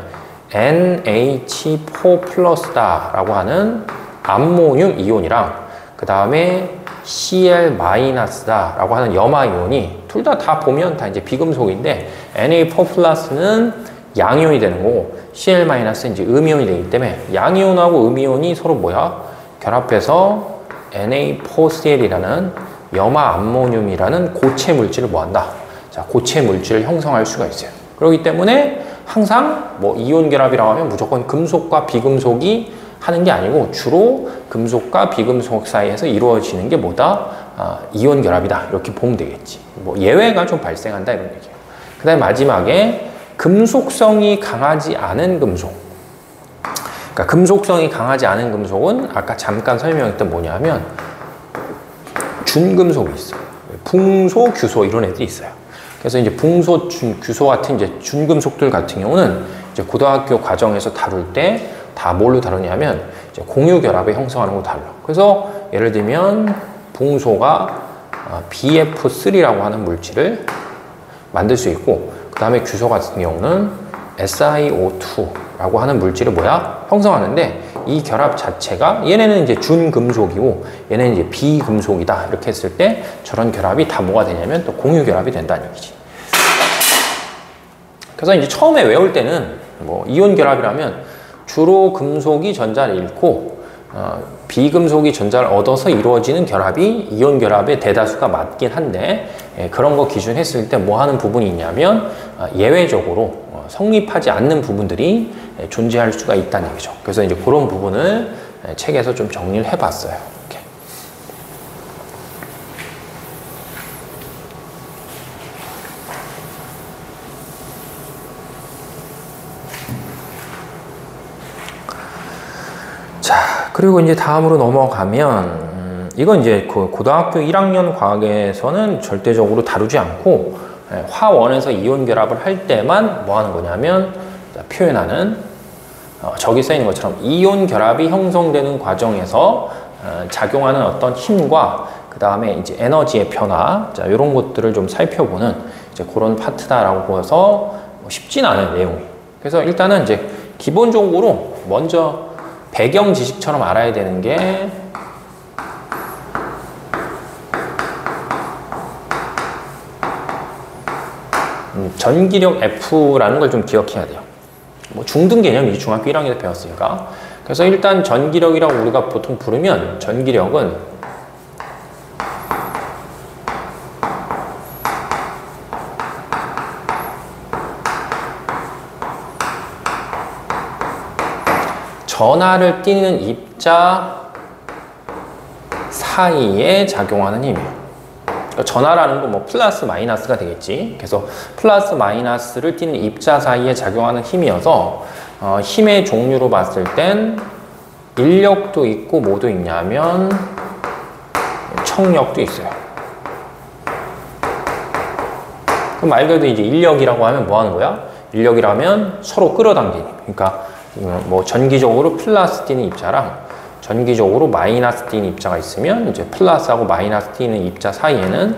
NH4 플러스다 라고 하는 암모늄 이온이랑 그 다음에 Cl 마이너스다 라고 하는 염화이온이 둘 다 보면 다 이제 비금속인데 Na4 플러스는 양이온이 되는 거고 Cl 마이너스는 이제 음이온이 되기 때문에 양이온하고 음이온이 서로 뭐야? 결합해서 Na4Cl이라는 염화 암모늄이라는 고체 물질을 뭐 한다? 자, 고체 물질을 형성할 수가 있어요. 그렇기 때문에 항상 뭐 이온 결합이라고 하면 무조건 금속과 비금속이 하는 게 아니고 주로 금속과 비금속 사이에서 이루어지는 게 뭐다? 이온 결합이다. 이렇게 보면 되겠지. 뭐 예외가 좀 발생한다 이런 얘기예요. 그 다음에 마지막에 금속성이 강하지 않은 금속. 그러니까 금속성이 강하지 않은 금속은 아까 잠깐 설명했던 뭐냐면 준금속이 있어요. 붕소, 규소 이런 애들이 있어요. 그래서 이제 붕소, 규소 같은 이제 준금속들 같은 경우는 이제 고등학교 과정에서 다룰 때 다 뭘로 다루냐면 이제 공유 결합에 형성하는 거 달라. 그래서 예를 들면 붕소가 BF3라고 하는 물질을 만들 수 있고, 그 다음에 규소 같은 경우는 SiO2라고 하는 물질을 형성하는데, 이 결합 자체가 얘네는 이제 준금속이고 얘네는 이제 비금속이다 이렇게 했을 때 저런 결합이 다 뭐가 되냐면 또 공유 결합이 된다는 얘기지. 그래서 이제 처음에 외울 때는 뭐 이온 결합이라면 주로 금속이 전자를 잃고 비금속이 전자를 얻어서 이루어지는 결합이 이온 결합의 대다수가 맞긴 한데, 그런 거 기준했을 때 뭐 하는 부분이 있냐면 예외적으로 성립하지 않는 부분들이 존재할 수가 있다는 얘기죠. 그래서 이제 그런 부분을 책에서 좀 정리를 해봤어요. 이렇게. 자, 그리고 이제 다음으로 넘어가면 이건 이제 그 고등학교 1학년 과학에서는 절대적으로 다루지 않고 화원에서 이온 결합을 할 때만 뭐 하는 거냐면 표현하는, 저기 써 있는 것처럼 이온 결합이 형성되는 과정에서 작용하는 어떤 힘과 그 다음에 이제 에너지의 변화, 자, 이런 것들을 좀 살펴보는 이제 그런 파트다라고 보여서 쉽진 않은 내용이. 그래서 일단은 이제 기본적으로 먼저 배경 지식처럼 알아야 되는 게 전기력 F라는 걸 좀 기억해야 돼요. 뭐 중등 개념이 중학교 1학년 때 배웠으니까. 그래서 일단 전기력이라고 우리가 보통 부르면, 전기력은 전하를 띠는 입자 사이에 작용하는 힘이에요. 전하라는 건 뭐 플러스 마이너스가 되겠지. 그래서 플러스 마이너스를 띠는 입자 사이에 작용하는 힘이어서 힘의 종류로 봤을 땐 인력도 있고 뭐도 있냐면 청력도 있어요. 그럼 말 그대로 이제 인력이라고 하면 뭐 하는 거야? 인력이라면 서로 끌어당기는. 그러니까 뭐 전기적으로 플러스 띠는 입자랑 전기적으로 마이너스 띠는 입자가 있으면 이제 플러스하고 마이너스 띠는 입자 사이에는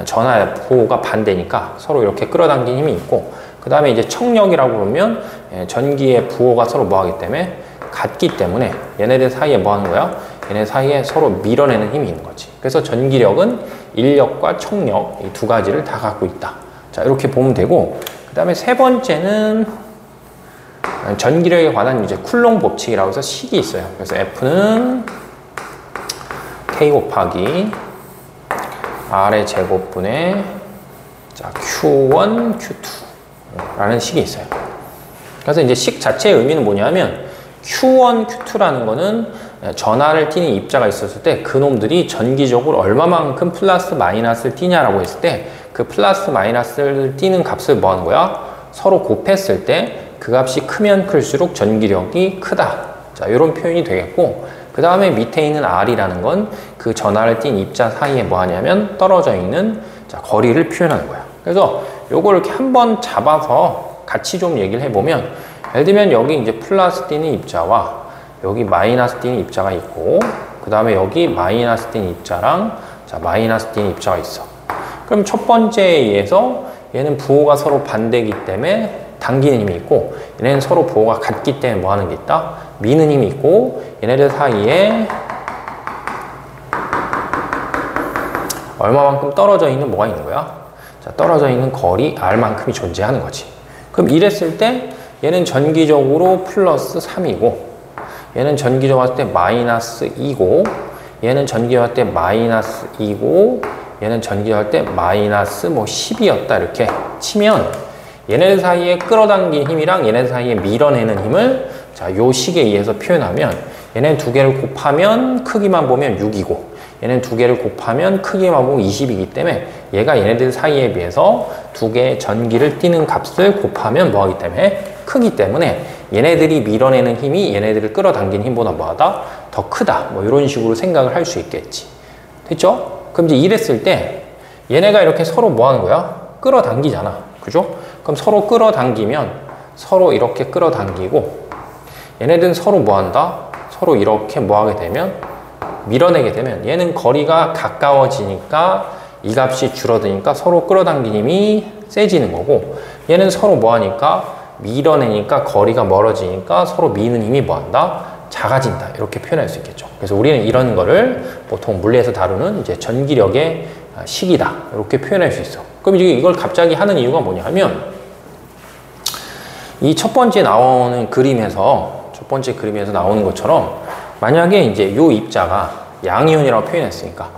전하 부호가 반대니까 서로 이렇게 끌어당기는 힘이 있고, 그 다음에 이제 청력이라고 그러면 전기의 부호가 서로 뭐 하기 때문에 같기 때문에 얘네들 사이에 뭐 하는 거야? 얘네 사이에 서로 밀어내는 힘이 있는 거지. 그래서 전기력은 인력과 청력 이 두 가지를 다 갖고 있다. 자, 이렇게 보면 되고, 그 다음에 세 번째는 전기력에 관한 이제 쿨롱 법칙이라고 해서 식이 있어요. 그래서 F는 K 곱하기 R의 제곱분의 Q1, Q2라는 식이 있어요. 그래서 이제 식 자체의 의미는 뭐냐면 Q1, Q2라는 거는 전하를 띠는 입자가 있었을 때 그놈들이 전기적으로 얼마만큼 플러스 마이너스를 띠냐라고 했을 때 그 플러스 마이너스를 띠는 값을 뭐 하는 거야? 서로 곱했을 때 그 값이 크면 클수록 전기력이 크다. 자, 이런 표현이 되겠고, 그 다음에 밑에 있는 R이라는 건 그 전하를 띤 입자 사이에 뭐 하냐면 떨어져 있는 거리를 표현하는 거야. 그래서 요걸 이렇게 한번 잡아서 같이 좀 얘기를 해보면, 예를 들면 여기 이제 플러스 띄는 입자와 여기 마이너스 띄는 입자가 있고, 그 다음에 여기 마이너스 띄는 입자랑 마이너스 띄는 입자가 있어. 그럼 첫 번째에 의해서 얘는 부호가 서로 반대이기 때문에 당기는 힘이 있고, 얘네는 서로 부호가 같기 때문에 뭐 하는 게 있다? 미는 힘이 있고, 얘네들 사이에 얼마만큼 떨어져 있는 뭐가 있는 거야? 자, 떨어져 있는 거리 R만큼이 존재하는 거지. 그럼 이랬을 때 얘는 전기적으로 플러스 3이고, 얘는 전기적으로 할 때 마이너스 2고, 얘는 전기적으로 할 때 마이너스 2고, 얘는 전기적으로 할 때 마이너스 뭐 10이었다 이렇게 치면 얘네들 사이에 끌어당긴 힘이랑 얘네들 사이에 밀어내는 힘을 요 식에 의해서 표현하면, 얘네 두 개를 곱하면 크기만 보면 6이고, 얘는 두 개를 곱하면 크기만 보면 20이기 때문에 얘가 얘네들 사이에 비해서 두 개의 전기를 띠는 값을 곱하면 뭐하기 때문에 크기 때문에 얘네들이 밀어내는 힘이 얘네들을 끌어당기는 힘보다 뭐하다? 더 크다. 뭐 이런 식으로 생각을 할 수 있겠지. 됐죠? 그럼 이제 이랬을 때 얘네가 이렇게 서로 뭐 하는 거야? 끌어당기잖아. 그죠? 그럼 서로 끌어당기면 서로 이렇게 끌어당기고, 얘네들은 서로 뭐 한다? 서로 이렇게 뭐 하게 되면 밀어내게 되면 얘는 거리가 가까워지니까 이 값이 줄어드니까 서로 끌어당기는 힘이 세지는 거고, 얘는 서로 뭐 하니까 밀어내니까 거리가 멀어지니까 서로 미는 힘이 뭐 한다? 작아진다. 이렇게 표현할 수 있겠죠. 그래서 우리는 이런 거를 보통 물리에서 다루는 이제 전기력의 식이다. 이렇게 표현할 수 있어. 그럼 이제 이걸 갑자기 하는 이유가 뭐냐 하면, 이 첫 번째 그림에서 나오는 것처럼 만약에 이제 요 입자가 양이온이라고 표현했으니까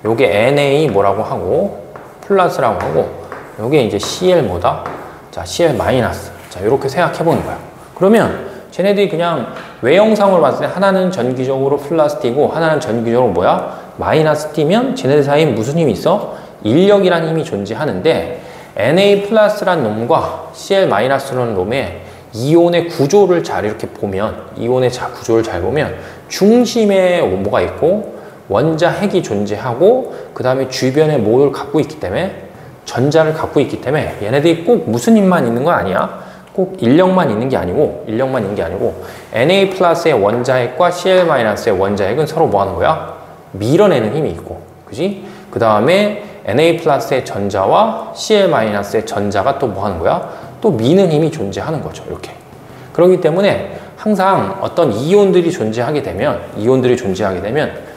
요게 Na 뭐라고 하고 플러스라고 하고 요게 이제 Cl 뭐다? 자, Cl 마이너스. 자, 이렇게 생각해 보는 거야. 그러면 쟤네들이 그냥 외형상으로 봤을 때 하나는 전기적으로 플러스 T고 하나는 전기적으로 뭐야? 마이너스 T면 쟤네들 사이에 무슨 힘이 있어? 인력이라는 힘이 존재하는데, Na 플러스란 놈과 Cl 마이너스라는 놈의 이온의 구조를 잘 이렇게 보면, 구조를 잘 보면 중심에 뭐가 있고 원자 핵이 존재하고 그 다음에 주변에 뭐를 갖고 있기 때문에, 전자를 갖고 있기 때문에 얘네들이 꼭 무슨 힘만 있는 건 아니야. 꼭 인력만 있는 게 아니고 Na 플러스의 원자핵과 Cl 마이너스의 원자핵은 서로 뭐 하는 거야? 밀어내는 힘이 있고, 그지? 그 다음에 Na 플러스의 전자와 Cl 마이너스의 전자가 또 뭐 하는 거야? 또 미는 힘이 존재하는 거죠. 이렇게. 그렇기 때문에 항상 어떤 이온들이 존재하게 되면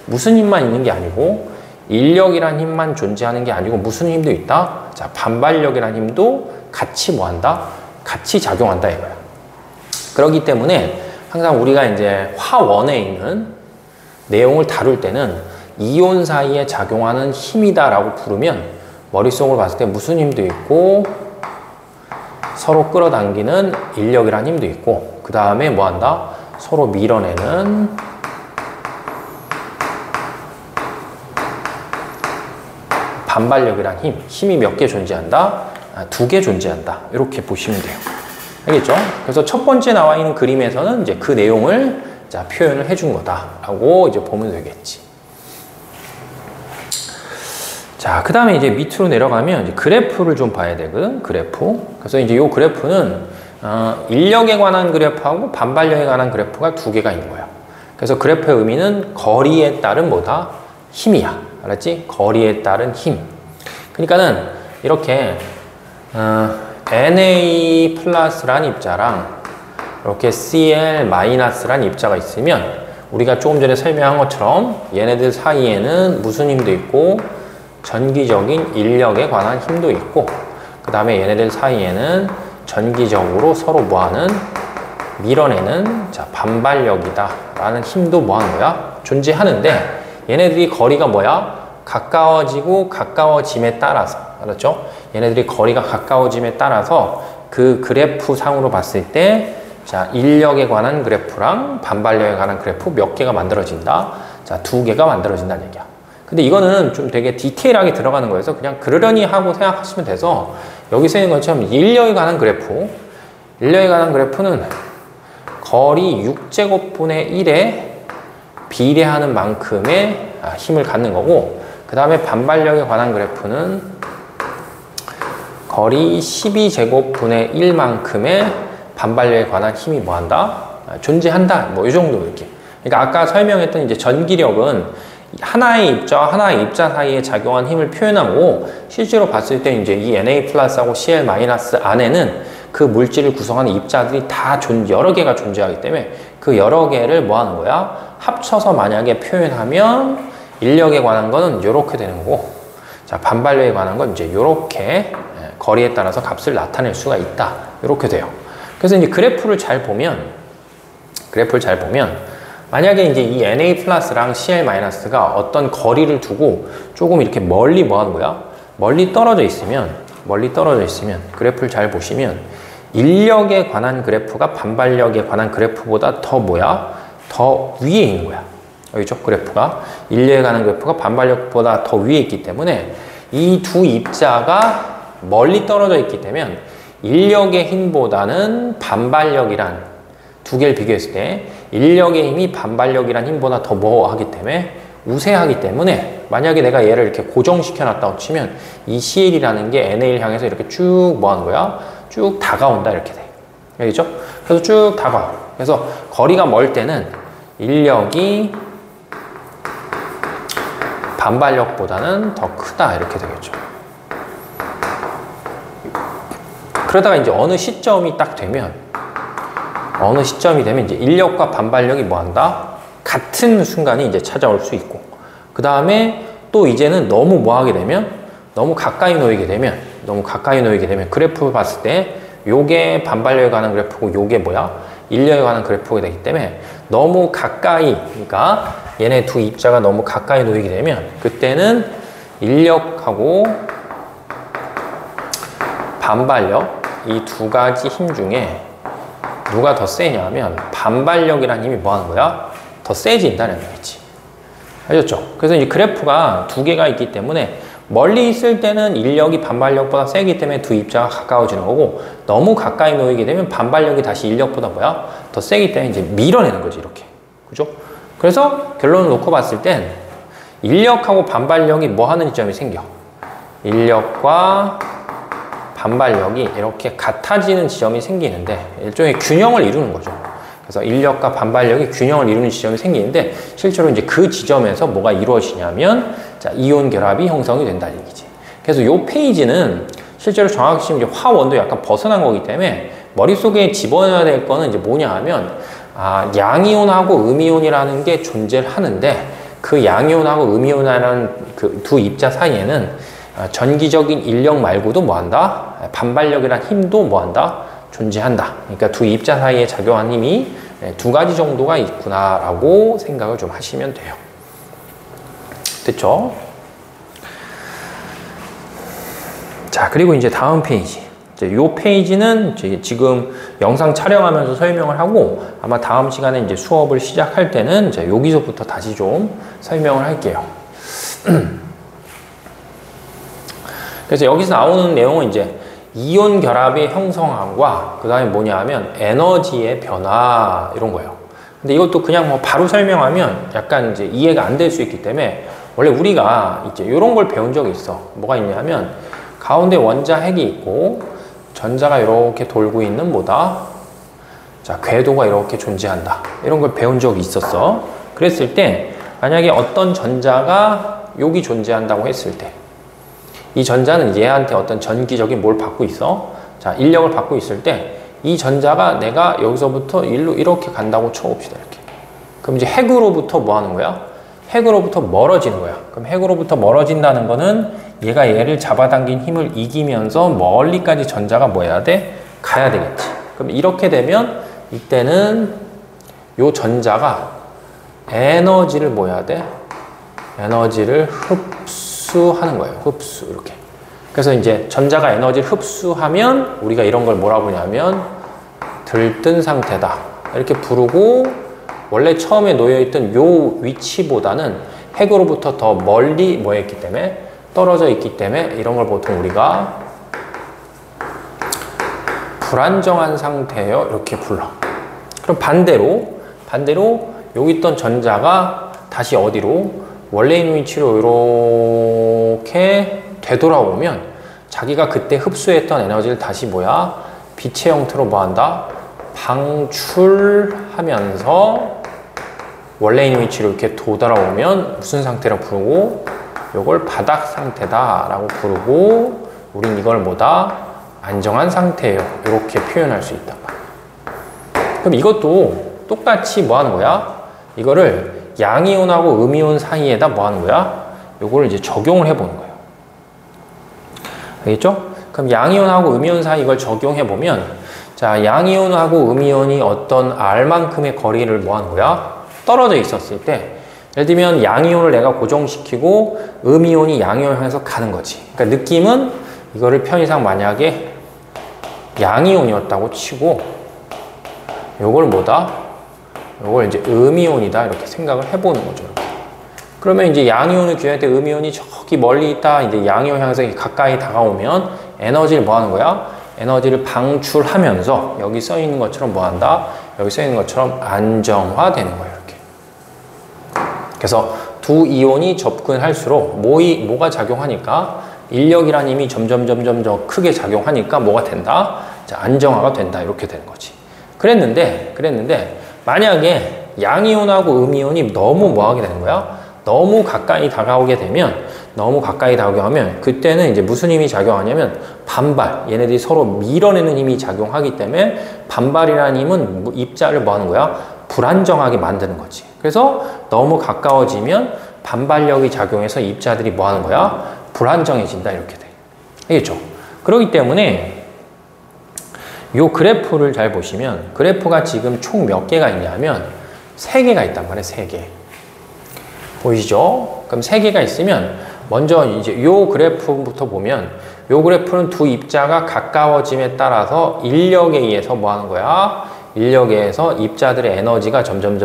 무슨 힘만 있는 게 아니고, 인력이란 힘만 존재하는 게 아니고 무슨 힘도 있다? 자, 반발력이란 힘도 같이 뭐 한다? 같이 작용한다 이거야. 그렇기 때문에 항상 우리가 이제 화원에 있는 내용을 다룰 때는 이온 사이에 작용하는 힘이다라고 부르면 머릿속으로 봤을 때 무슨 힘도 있고 서로 끌어당기는 인력이란 힘도 있고, 그 다음에 뭐 한다? 서로 밀어내는 반발력이란 힘이 몇 개 존재한다? 2개 존재한다. 이렇게 보시면 돼요. 알겠죠? 그래서 첫 번째 나와 있는 그림에서는 이제 그 내용을 자, 표현을 해준 거다라고 이제 보면 되겠지. 자, 그 다음에 이제 밑으로 내려가면 이제 그래프를 좀 봐야 되거든. 그래프. 그래서 이제 요 그래프는 인력에 관한 그래프하고 반발력에 관한 그래프가 2개가 있는 거야. 그래서 그래프의 의미는 거리에 따른 뭐다? 힘이야. 알았지? 거리에 따른 힘. 그러니까는 이렇게 Na 플러스란 입자랑 이렇게 Cl 마이너스란 입자가 있으면 우리가 조금 전에 설명한 것처럼 얘네들 사이에는 무슨 힘도 있고 전기적인 인력에 관한 힘도 있고, 그 다음에 얘네들 사이에는 전기적으로 서로 뭐하는 밀어내는 자, 반발력이다 라는 힘도 뭐하는 거야? 존재하는데, 얘네들이 거리가 뭐야? 가까워지고 가까워짐에 따라서, 알았죠? 얘네들이 거리가 가까워짐에 따라서 그 그래프 상으로 봤을 때 자, 인력에 관한 그래프랑 반발력에 관한 그래프 몇 개가 만들어진다? 자, 2개가 만들어진다는 얘기야. 근데 이거는 좀 되게 디테일하게 들어가는 거여서 그냥 그러려니 하고 생각하시면 돼서, 여기서 있는 것처럼 인력에 관한 그래프는 거리 6제곱분의 1에 비례하는 만큼의 힘을 갖는 거고, 그 다음에 반발력에 관한 그래프는 거리 12제곱분의 1만큼의 반발력에 관한 힘이 뭐한다? 존재한다. 뭐 이 정도 이렇게. 그러니까 아까 설명했던 이제 전기력은 하나의 입자와 하나의 입자 사이에 작용한 힘을 표현하고, 실제로 봤을 때 이제 이 Na 플러스하고 Cl 마이너스 안에는 그 물질을 구성하는 입자들이 다 여러 개가 존재하기 때문에 그 여러 개를 뭐 하는 거야? 합쳐서 만약에 표현하면 인력에 관한 거는 이렇게 되는 거고, 자, 반발력에 관한 건 이제 이렇게 거리에 따라서 값을 나타낼 수가 있다. 이렇게 돼요. 그래서 이제 그래프를 잘 보면 만약에 이제 이 Na 플러스랑 Cl 마이너스가 어떤 거리를 두고 조금 이렇게 멀리 뭐 하는 거야? 멀리 떨어져 있으면 그래프를 잘 보시면 인력에 관한 그래프가 반발력에 관한 그래프보다 더 뭐야? 더 위에 있는 거야. 여기죠? 그래프가 인력에 관한 그래프가 반발력보다 더 위에 있기 때문에 이 두 입자가 멀리 떨어져 있기 때문에 인력의 힘보다는 반발력이란, 2개를 비교했을 때 인력의 힘이 반발력이란 힘보다 더 뭐하기 때문에 우세하기 때문에, 만약에 내가 얘를 이렇게 고정시켜 놨다고 치면 이 CL이라는 게 NA를 향해서 이렇게 쭉 뭐 하는 거야? 쭉 다가온다. 이렇게 돼. 알겠죠? 그래서 쭉 다가. 그래서 거리가 멀 때는 인력이 반발력보다는 더 크다 이렇게 되겠죠. 그러다가 이제 어느 시점이 되면 이제 인력과 반발력이 뭐한다? 같은 순간이 이제 찾아올 수 있고, 그 다음에 또 이제는 너무 뭐하게 되면, 너무 가까이 놓이게 되면 그래프를 봤을 때 요게 반발력에 관한 그래프고 요게 뭐야? 인력에 관한 그래프가 되기 때문에 너무 가까이, 그러니까 얘네 두 입자가 너무 가까이 놓이게 되면 그때는 인력하고 반발력 이 두 가지 힘 중에 누가 더 세냐면 반발력이라는 힘이 뭐 하는 거야? 더 세진다는 얘기지. 알겠죠? 그래서 이제 그래프가 두 개가 있기 때문에 멀리 있을 때는 인력이 반발력보다 세기 때문에 두 입자가 가까워지는 거고, 너무 가까이 놓이게 되면 반발력이 다시 인력보다 뭐야? 더 세기 때문에 이제 밀어내는 거지, 이렇게. 그죠? 그래서 결론을 놓고 봤을 땐 인력하고 반발력이 뭐 하는 지점이 생겨? 인력과 반발력이 이렇게 같아지는 지점이 생기는데, 일종의 균형을 이루는 거죠. 그래서 인력과 반발력이 균형을 이루는 지점이 생기는데, 실제로 이제 그 지점에서 뭐가 이루어지냐면, 자, 이온 결합이 형성이 된다는 얘기지. 그래서 요 페이지는 실제로 정확히 지금 이제 화원도 약간 벗어난 거기 때문에 머릿속에 집어넣어야 될 거는 이제 뭐냐 하면, 양이온하고 음이온이라는 게 존재를 하는데, 그 양이온하고 음이온이라는 그 두 입자 사이에는 전기적인 인력 말고도 뭐한다? 반발력이란 힘도 뭐한다? 존재한다. 그러니까 두 입자 사이에 작용하는 힘이 두 가지 정도가 있구나라고 생각을 좀 하시면 돼요. 됐죠? 자, 그리고 이제 다음 페이지. 이제 요 페이지는 지금 영상 촬영하면서 설명을 하고, 아마 다음 시간에 이제 수업을 시작할 때는 이제 여기서부터 다시 좀 설명을 할게요. 그래서 여기서 나오는 내용은 이제 이온 결합의 형성함과 그 다음에 뭐냐 하면 에너지의 변화 이런 거예요. 근데 이것도 그냥 뭐 바로 설명하면 약간 이제 이해가 안 될 수 있기 때문에, 원래 우리가 이제 이런 걸 배운 적이 있어. 뭐가 있냐면 가운데 원자 핵이 있고 전자가 이렇게 돌고 있는 뭐다? 자, 궤도가 이렇게 존재한다. 이런 걸 배운 적이 있었어. 그랬을 때 만약에 어떤 전자가 여기 존재한다고 했을 때, 이 전자는 얘한테 어떤 전기적인 뭘 받고 있어? 자, 인력을 받고 있을 때 이 전자가 내가 여기서부터 일로 이렇게 간다고 쳐봅시다. 이렇게. 그럼 이제 핵으로부터 뭐 하는 거야? 핵으로부터 멀어지는 거야. 그럼 핵으로부터 멀어진다는 거는 얘가 얘를 잡아당긴 힘을 이기면서 멀리까지 전자가 뭐 해야 돼? 가야 되겠지. 그럼 이렇게 되면 이때는 요 전자가 에너지를 뭐 해야 돼? 에너지를 흡수하는 거예요. 흡수, 이렇게. 그래서 이제 전자가 에너지를 흡수하면 우리가 이런 걸 뭐라고 하냐면 들뜬 상태다. 이렇게 부르고, 원래 처음에 놓여있던 요 위치보다는 핵으로부터 더 멀리 뭐 했기 때문에 떨어져 있기 때문에 이런 걸 보통 우리가 불안정한 상태예요. 이렇게 불러. 그럼 반대로 여기 있던 전자가 다시 어디로? 원래 있는 위치로 이렇게 되돌아오면 자기가 그때 흡수했던 에너지를 다시 뭐야? 빛의 형태로 뭐 한다? 방출하면서 원래 있는 위치로 이렇게 되돌아오면 무슨 상태라고 부르고, 요걸 바닥 상태다 라고 부르고, 우린 이걸 뭐다? 안정한 상태예요. 이렇게 표현할 수 있단 말이야. 그럼 이것도 똑같이 뭐 하는 거야? 이거를 양이온하고 음이온 사이에다 뭐 하는 거야? 요거를 이제 적용을 해보는 거예요. 알겠죠? 그럼 양이온하고 음이온 사이 이걸 적용해보면, 자, 양이온하고 음이온이 어떤 R만큼의 거리를 뭐 하는 거야? 떨어져 있었을 때, 예를 들면 양이온을 내가 고정시키고 음이온이 양이온을 향해서 가는 거지. 그러니까 느낌은 이거를 편의상 만약에 양이온이었다고 치고, 요걸 뭐다? 요걸 이제 음이온이다. 이렇게 생각을 해보는 거죠. 이렇게. 그러면 이제 양이온을 귀할 때 음이온이 저기 멀리 있다. 이제 양이온 향해서 가까이 다가오면 에너지를 뭐 하는 거야? 에너지를 방출하면서 여기 써 있는 것처럼 뭐 한다? 여기 써 있는 것처럼 안정화되는 거예요. 이렇게. 그래서 두 이온이 접근할수록 뭐가 작용하니까? 인력이라는 힘이 점점 더 크게 작용하니까 뭐가 된다? 자, 안정화가 된다. 이렇게 되는 거지. 그랬는데 만약에 양이온하고 음이온이 너무 뭐하게 되는 거야? 너무 가까이 다가오게 하면 그때는 이제 무슨 힘이 작용하냐면 반발, 얘네들이 서로 밀어내는 힘이 작용하기 때문에 반발이라는 힘은 입자를 뭐 하는 거야? 불안정하게 만드는 거지. 그래서 너무 가까워지면 반발력이 작용해서 입자들이 뭐 하는 거야? 불안정해진다 이렇게 돼. 알겠죠? 그렇기 때문에 요 그래프를 잘 보시면 그래프가 지금 총 몇 개가 있냐면 3개가 있단 말이에요. 3개. 보이시죠? 그럼 3개가 있으면 먼저 이제 요 그래프부터 보면 요 그래프는 두 입자가 가까워짐에 따라서 인력에 의해서 뭐 하는 거야? 인력에 의해서 입자들의 에너지가 점점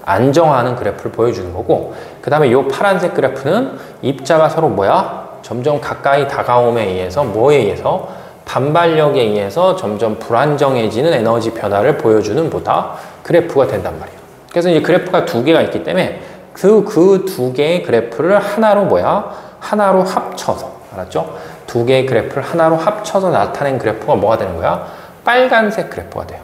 안정화하는 그래프를 보여주는 거고, 그 다음에 요 파란색 그래프는 입자가 서로 뭐야? 점점 가까이 다가옴에 의해서 뭐에 의해서? 반발력에 의해서 점점 불안정해지는 에너지 변화를 보여주는 뭐다? 그래프가 된단 말이에요. 그래서 이제 그래프가 2개가 있기 때문에 그 2개의 그래프를 하나로 뭐야? 하나로 합쳐서, 알았죠? 2개의 그래프를 하나로 합쳐서 나타낸 그래프가 뭐가 되는 거야? 빨간색 그래프가 돼요.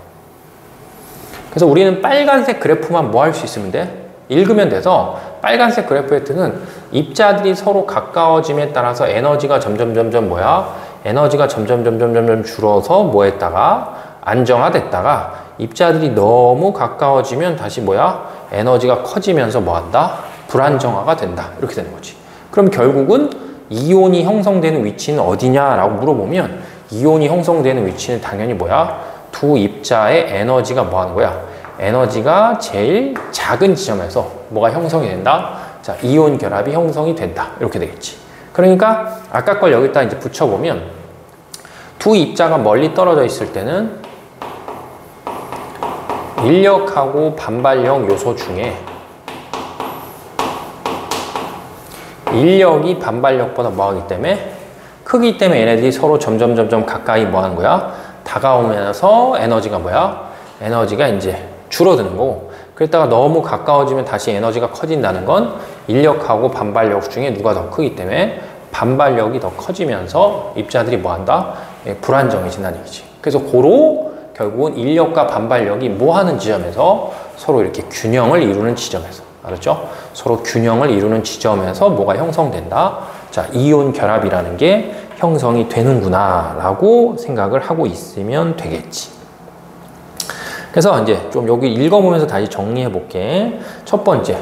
그래서 우리는 빨간색 그래프만 뭐 할 수 있으면 돼? 읽으면 돼서 빨간색 그래프의 뜻은 입자들이 서로 가까워짐에 따라서 에너지가 점점 뭐야? 에너지가 점점 줄어서 뭐 했다가 안정화됐다가 입자들이 너무 가까워지면 다시 뭐야? 에너지가 커지면서 뭐 한다? 불안정화가 된다. 이렇게 되는 거지. 그럼 결국은 이온이 형성되는 위치는 어디냐라고 물어보면 이온이 형성되는 위치는 당연히 뭐야? 두 입자의 에너지가 뭐 하는 거야? 에너지가 제일 작은 지점에서 뭐가 형성이 된다? 자, 이온 결합이 형성이 된다. 이렇게 되겠지. 그러니까 아까 걸 여기다 이제 붙여보면 두 입자가 멀리 떨어져 있을 때는 인력하고 반발력 요소 중에 인력이 반발력보다 뭐하기 때문에 크기 때문에 얘네들이 서로 점점 가까이 뭐 하는 거야? 다가오면서 에너지가 뭐야? 에너지가 이제 줄어드는 거고, 그랬다가 너무 가까워지면 다시 에너지가 커진다는 건 인력하고 반발력 중에 누가 더 크기 때문에 반발력이 더 커지면서 입자들이 뭐 한다? 불안정해진다는 얘기지. 그래서 고로 결국은 인력과 반발력이 뭐 하는 지점에서 서로 이렇게 균형을 이루는 지점에서, 알았죠? 서로 균형을 이루는 지점에서 뭐가 형성된다? 자, 이온 결합이라는 게 형성이 되는구나 라고 생각을 하고 있으면 되겠지. 그래서 이제 좀 여기 읽어보면서 다시 정리해 볼게. 첫 번째,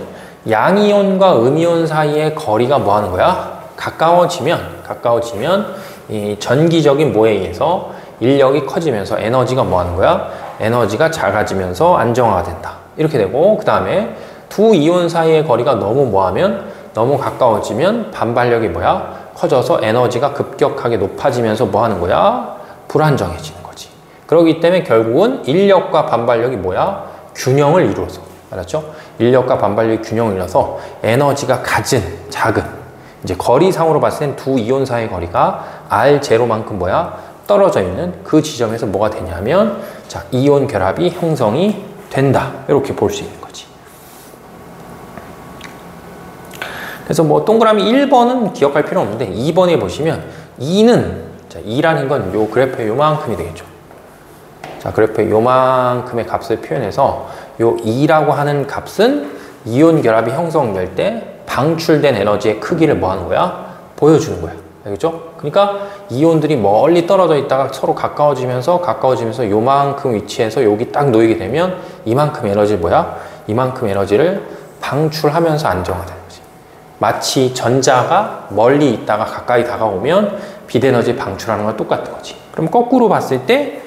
양이온과 음이온 사이의 거리가 뭐 하는 거야? 가까워지면 이 전기적인 뭐에 의해서 인력이 커지면서 에너지가 뭐 하는 거야? 에너지가 작아지면서 안정화가 된다. 이렇게 되고, 그 다음에 두 이온 사이의 거리가 너무 뭐하면? 너무 가까워지면 반발력이 뭐야? 커져서 에너지가 급격하게 높아지면서 뭐 하는 거야? 불안정해지는 거지. 그렇기 때문에 결국은 인력과 반발력이 뭐야? 균형을 이루어서, 알았죠? 인력과 반발력이 균형을 이뤄서 에너지가 작은 이제 거리상으로 봤을 땐 두 이온 사이의 거리가 R0만큼 뭐야? 떨어져 있는 그 지점에서 뭐가 되냐면, 자, 이온 결합이 형성이 된다. 이렇게 볼 수 있는 거지. 그래서 뭐 동그라미 1번은 기억할 필요 없는데 2번에 보시면 2는, 자, 2라는 건 요 그래프의 요만큼이 되겠죠. 자, 그래프의 요만큼의 값을 표현해서 요 2라고 하는 값은 이온 결합이 형성될 때 방출된 에너지의 크기를 뭐 하는 거야? 보여주는 거야. 알겠죠? 그러니까 이온들이 멀리 떨어져 있다가 서로 가까워지면서 요만큼 위치에서 여기 딱 놓이게 되면 이만큼 에너지 뭐야? 이만큼 에너지를 방출하면서 안정화되는 거지. 마치 전자가 멀리 있다가 가까이 다가오면 빛에너지 방출하는 건 똑같은 거지. 그럼 거꾸로 봤을 때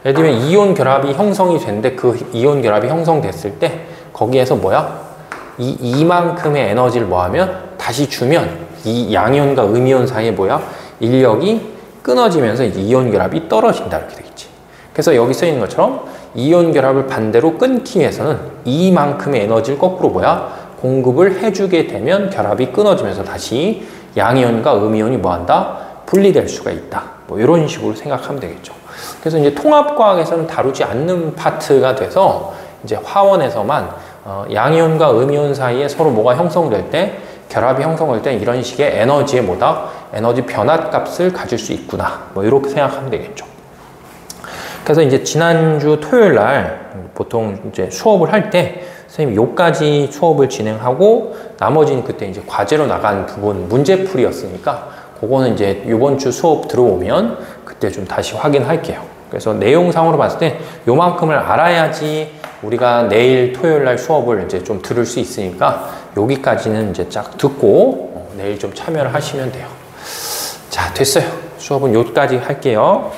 예를 들면 이온 결합이 형성이 됐는데 그 이온 결합이 형성됐을 때 거기에서 뭐야? 이만큼의 에너지를 뭐하면 다시 주면 이 양이온과 음이온 사이에 뭐야? 인력이 끊어지면서 이제 이온 결합이 떨어진다 이렇게 되겠지. 그래서 여기 써 있는 것처럼 이온 결합을 반대로 끊기 위해서는 이만큼의 에너지를 거꾸로 뭐야? 공급을 해주게 되면 결합이 끊어지면서 다시 양이온과 음이온이 뭐한다? 분리될 수가 있다. 뭐 이런 식으로 생각하면 되겠죠. 그래서 이제 통합과학에서는 다루지 않는 파트가 돼서 이제 화원에서만 양이온과 음이온 사이에 서로 뭐가 형성될 때, 결합이 형성될 때 이런 식의 에너지의 뭐다? 에너지 변화 값을 가질 수 있구나. 뭐 이렇게 생각하면 되겠죠. 그래서 이제 지난주 토요일 날 보통 이제 수업을 할 때 선생님이 요까지 수업을 진행하고 나머지는 그때 이제 과제로 나간 부분 문제풀이였으니까 그거는 이제 이번 주 수업 들어오면 그때 좀 다시 확인할게요. 그래서 내용상으로 봤을 때 요만큼을 알아야지 우리가 내일 토요일 날 수업을 이제 좀 들을 수 있으니까 여기까지는 이제 쫙 듣고 내일 좀 참여를 하시면 돼요. 자, 됐어요. 수업은 여기까지 할게요.